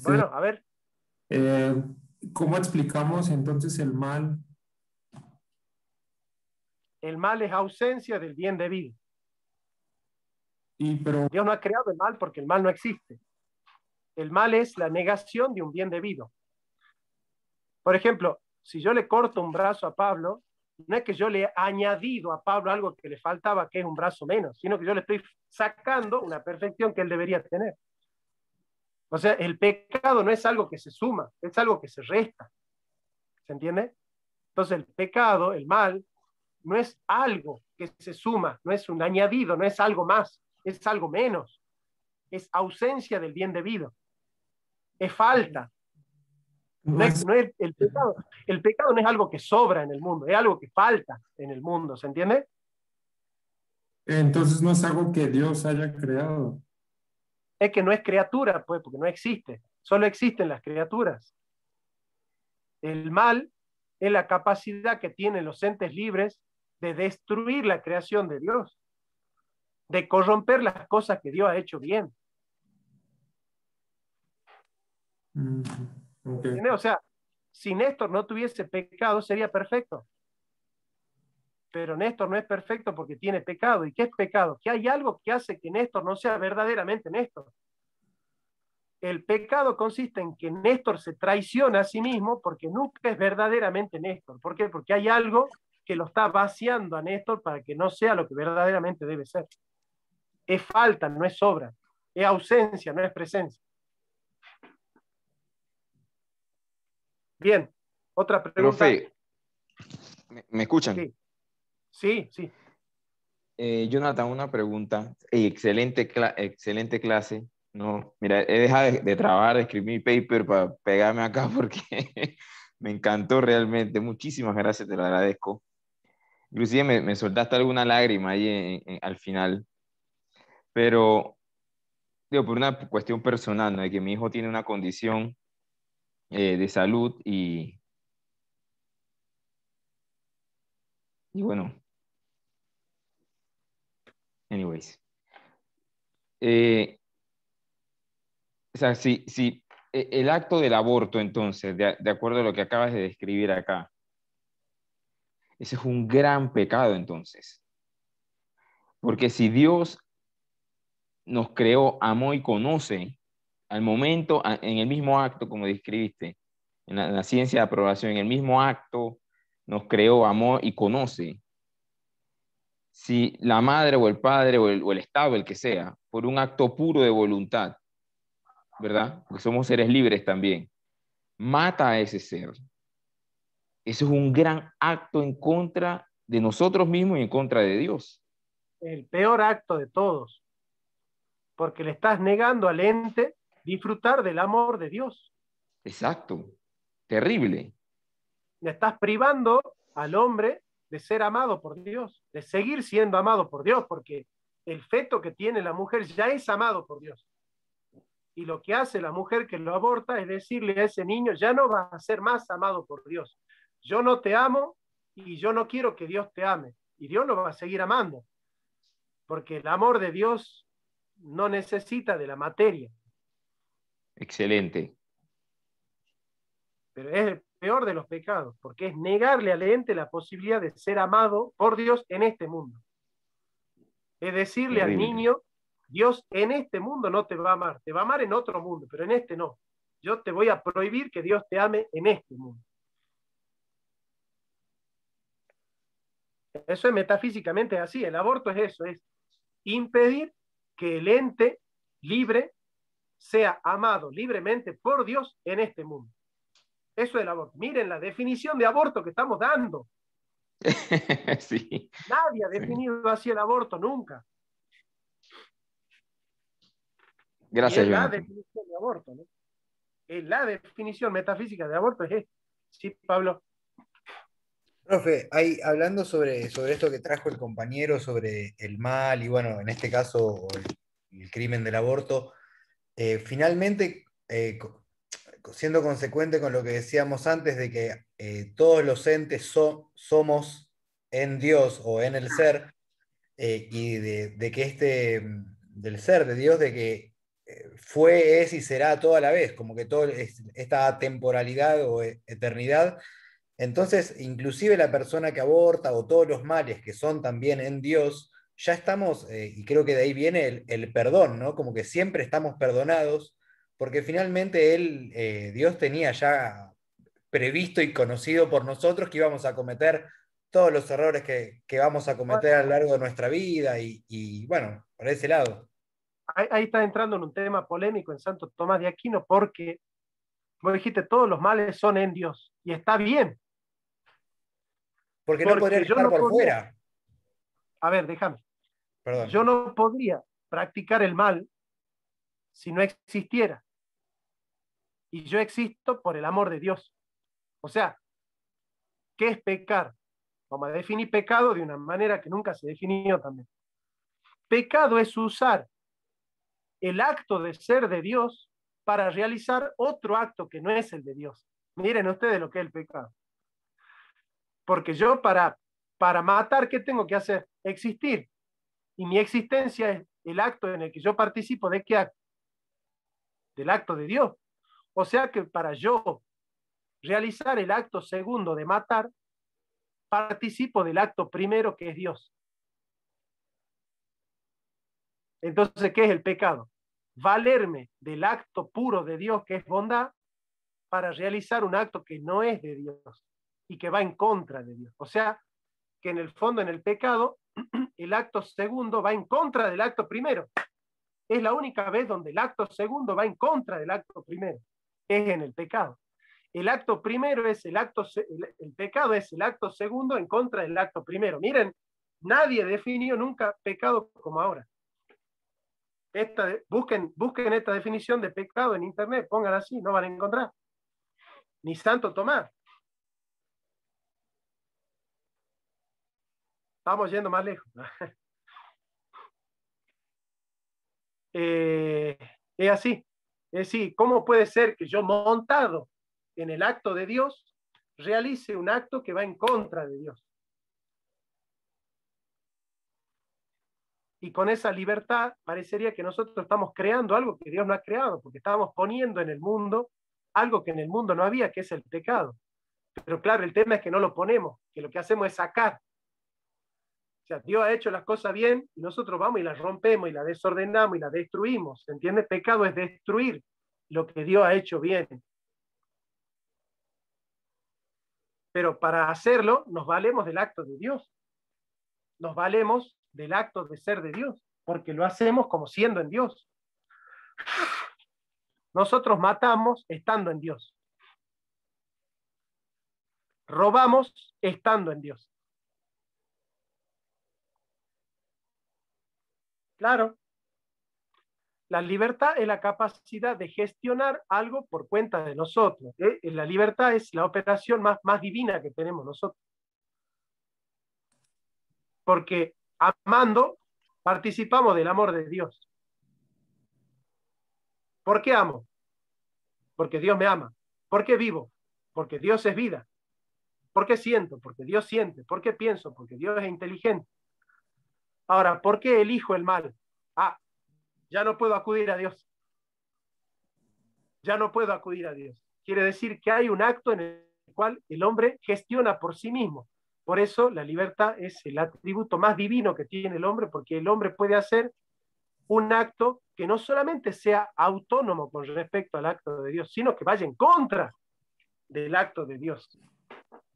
Bueno, a ver. ¿Cómo explicamos entonces el mal? El mal es ausencia del bien debido. Pero Dios no ha creado el mal porque el mal no existe. El mal es la negación de un bien debido. Por ejemplo, si yo le corto un brazo a Pablo, no es que yo le he añadido a Pablo algo que le faltaba, que es un brazo menos, sino que yo le estoy sacando una perfección que él debería tener. O sea, el pecado no es algo que se suma, es algo que se resta. ¿Se entiende? Entonces el pecado, el mal, no es algo que se suma, no es un añadido, no es algo más, es algo menos. es ausencia del bien debido, es falta. No es- El pecado no es algo que sobra en el mundo, es algo que falta en el mundo, ¿se entiende? entonces no es algo que Dios haya creado. Es que no es criatura, pues, porque no existe, solo existen las criaturas. El mal es la capacidad que tienen los entes libres de destruir la creación de Dios, de corromper las cosas que Dios ha hecho bien. Mm, ok. ¿Entiendes? O sea, si Néstor no tuviese pecado, sería perfecto. Pero Néstor no es perfecto porque tiene pecado. ¿Y qué es pecado? Que hay algo que hace que Néstor no sea verdaderamente Néstor. El pecado consiste en que Néstor se traiciona a sí mismo porque nunca es verdaderamente Néstor. ¿Por qué? Porque hay algo que lo está vaciando a Néstor para que no sea lo que verdaderamente debe ser. Es falta, no es sobra. Es ausencia, no es presencia. Bien, otra pregunta. Profe, ¿me escuchan? Sí, sí, sí. Jonathan, una pregunta. Ey, excelente, excelente clase. No, mira, he dejado de trabajar, de escribir mi paper para pegarme acá porque me encantó realmente. Muchísimas gracias, te lo agradezco. Inclusive me soltaste alguna lágrima ahí al final. Pero, digo, por una cuestión personal, ¿no? De que mi hijo tiene una condición de salud y bueno, anyways. Eh, o sea, si el acto del aborto, entonces, de acuerdo a lo que acabas de describir acá, ese es un gran pecado, entonces. Porque si Dios nos creó, amó y conoce, al momento, en el mismo acto, como describiste, en la ciencia de aprobación, en el mismo acto, nos creó, amó y conoce. Si la madre o el padre o el Estado, el que sea, por un acto puro de voluntad, ¿verdad? Porque somos seres libres también, mata a ese ser. Eso es un gran acto en contra de nosotros mismos y en contra de Dios. El peor acto de todos, porque le estás negando al ente disfrutar del amor de Dios. Exacto. Terrible. Le estás privando al hombre de ser amado por Dios, de seguir siendo amado por Dios, porque el feto que tiene la mujer ya es amado por Dios. Y lo que hace la mujer que lo aborta es decirle a ese niño, ya no vas a ser más amado por Dios. Yo no te amo y yo no quiero que Dios te ame. Y Dios lo va a seguir amando, porque el amor de Dios no necesita de la materia. Excelente. Pero es el peor de los pecados, porque es negarle al ente la posibilidad de ser amado por Dios en este mundo. Es decirle al Terrible. niño, Dios en este mundo no te va a amar, te va a amar en otro mundo, pero en este no. Yo te voy a prohibir que Dios te ame en este mundo. Eso es metafísicamente así, el aborto es eso, es impedir que el ente libre sea amado libremente por Dios en este mundo. Eso es el aborto. Miren la definición de aborto que estamos dando. Sí. Nadie ha definido así el aborto nunca. Gracias, Y es la Jonathan. definición de aborto, ¿no? Es la definición metafísica de aborto, es esta. Sí, Pablo. Profe, hablando sobre esto que trajo el compañero, sobre el mal y bueno, en este caso el crimen del aborto, finalmente, siendo consecuente con lo que decíamos antes de que todos los entes somos en Dios o en el ser, y de que del ser de Dios, de que fue, es y será toda la vez, como que toda esta temporalidad o eternidad. Entonces, inclusive la persona que aborta o todos los males que son también en Dios, ya estamos, y creo que de ahí viene el perdón, ¿no? Como que siempre estamos perdonados, porque finalmente Dios tenía ya previsto y conocido por nosotros que íbamos a cometer todos los errores que vamos a cometer a lo largo de nuestra vida, y bueno, por ese lado. Ahí está entrando en un tema polémico en Santo Tomás de Aquino, porque, como dijiste, todos los males son en Dios, y está bien. Porque no podrían Porque yo estar no por podría, fuera. a ver, déjame, Perdón. yo no podría practicar el mal si no existiera. Y yo existo por el amor de Dios. O sea, ¿qué es pecar? Vamos a definir pecado de una manera que nunca se definió también. Pecado es usar el acto de ser de Dios para realizar otro acto que no es el de Dios. Miren ustedes lo que es el pecado. Porque yo para matar, ¿qué tengo que hacer? Existir. Y mi existencia es el acto en el que yo participo. ¿De qué acto? Del acto de Dios. O sea que para yo realizar el acto segundo de matar, participo del acto primero que es Dios. Entonces, ¿qué es el pecado? Valerme del acto puro de Dios, que es bondad, para realizar un acto que no es de Dios y que va en contra de Dios. O sea, que en el fondo, en el pecado, el acto segundo va en contra del acto primero. Es la única vez donde el acto segundo va en contra del acto primero. Es en el pecado. El acto primero es el pecado es el acto segundo en contra del acto primero. Miren, nadie definió nunca pecado como ahora. Busquen esta definición de pecado en internet, pongan así, no van a encontrar. Ni Santo Tomás. Estamos yendo más lejos. Es así. Es decir, ¿cómo puede ser que yo montado en el acto de Dios realice un acto que va en contra de Dios? Y con esa libertad parecería que nosotros estamos creando algo que Dios no ha creado, porque estamos poniendo en el mundo algo que en el mundo no había, que es el pecado. Pero claro, el tema es que no lo ponemos, que lo que hacemos es sacar. O sea, Dios ha hecho las cosas bien y nosotros vamos y las rompemos y las desordenamos y las destruimos. ¿Se entiende? Pecado es destruir lo que Dios ha hecho bien. Pero para hacerlo nos valemos del acto de Dios. Nos valemos del acto de ser de Dios, porque lo hacemos como siendo en Dios. Nosotros matamos estando en Dios. Robamos estando en Dios. Claro. La libertad es la capacidad de gestionar algo por cuenta de nosotros. La libertad es la operación más divina que tenemos nosotros. Porque amando, participamos del amor de Dios. ¿Por qué amo? Porque Dios me ama. ¿Por qué vivo? Porque Dios es vida. ¿Por qué siento? Porque Dios siente. ¿Por qué pienso? Porque Dios es inteligente. Ahora, ¿por qué elijo el mal? Ya no puedo acudir a Dios. Ya no puedo acudir a Dios. Quiere decir que hay un acto en el cual el hombre gestiona por sí mismo. Por eso la libertad es el atributo más divino que tiene el hombre, porque el hombre puede hacer un acto que no solamente sea autónomo con respecto al acto de Dios, sino que vaya en contra del acto de Dios.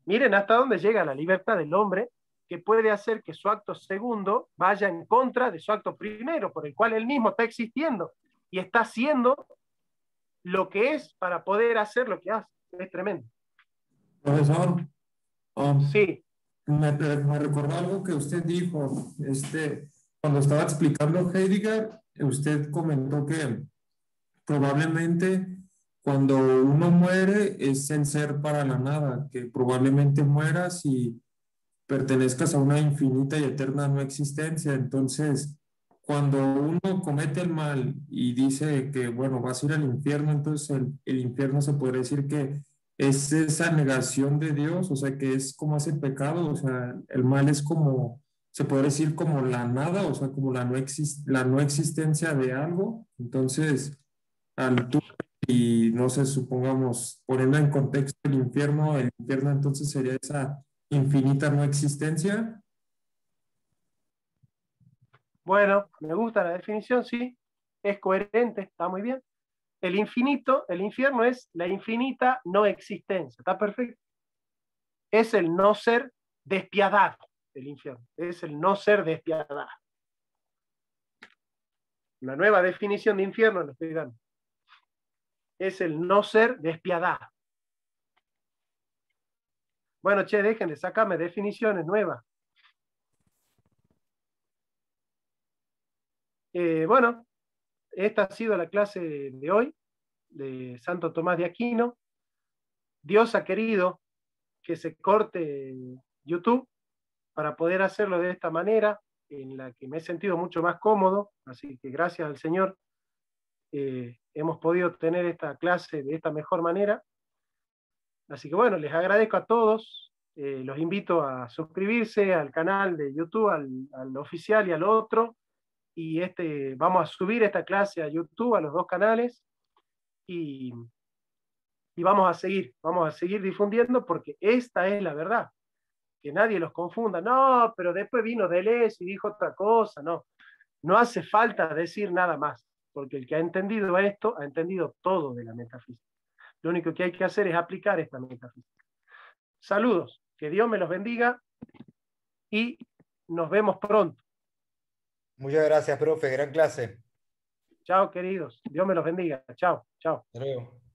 Miren hasta dónde llega la libertad del hombre, que puede hacer que su acto segundo vaya en contra de su acto primero, por el cual él mismo está existiendo y está haciendo lo que es para poder hacer lo que hace. Es tremendo. Profesor, Sí. me recordó algo que usted dijo, cuando estaba explicando Heidegger, usted comentó que probablemente cuando uno muere es el ser para la nada, que probablemente mueras y pertenezcas a una infinita y eterna no existencia. Entonces, cuando uno comete el mal y dice que, bueno, vas a ir al infierno, entonces el infierno se podría decir que es esa negación de Dios, o sea, que es como ese pecado, o sea, el mal es como, se podría decir como la nada, o sea, como la no existencia de algo. Entonces, al tú, y no sé, supongamos, poniendo en contexto el infierno entonces sería esa infinita no existencia. Bueno, me gusta la definición, sí. Es coherente, está muy bien. El infierno es la infinita no existencia. Está perfecto. Es el no ser despiadado, el infierno. Es el no ser despiadado. Una nueva definición de infierno le estoy dando. Es el no ser despiadado. Bueno, che, dejen de sacarme definiciones nuevas. Bueno, esta ha sido la clase de hoy de Santo Tomás de Aquino. Dios ha querido que se corte YouTube para poder hacerlo de esta manera, en la que me he sentido mucho más cómodo, así que gracias al Señor hemos podido tener esta clase de esta mejor manera. Así que bueno, les agradezco a todos, los invito a suscribirse al canal de YouTube, al oficial y al otro, y vamos a subir esta clase a YouTube, a los dos canales, y vamos a seguir difundiendo, porque esta es la verdad, que nadie los confunda. No, pero después vino Deleuze y dijo otra cosa. No hace falta decir nada más, porque el que ha entendido esto, ha entendido todo de la metafísica. Lo único que hay que hacer es aplicar esta metafísica. Saludos, que Dios me los bendiga y nos vemos pronto. Muchas gracias, profe, gran clase. Chao, queridos. Dios me los bendiga. Chao, chao. Hasta luego.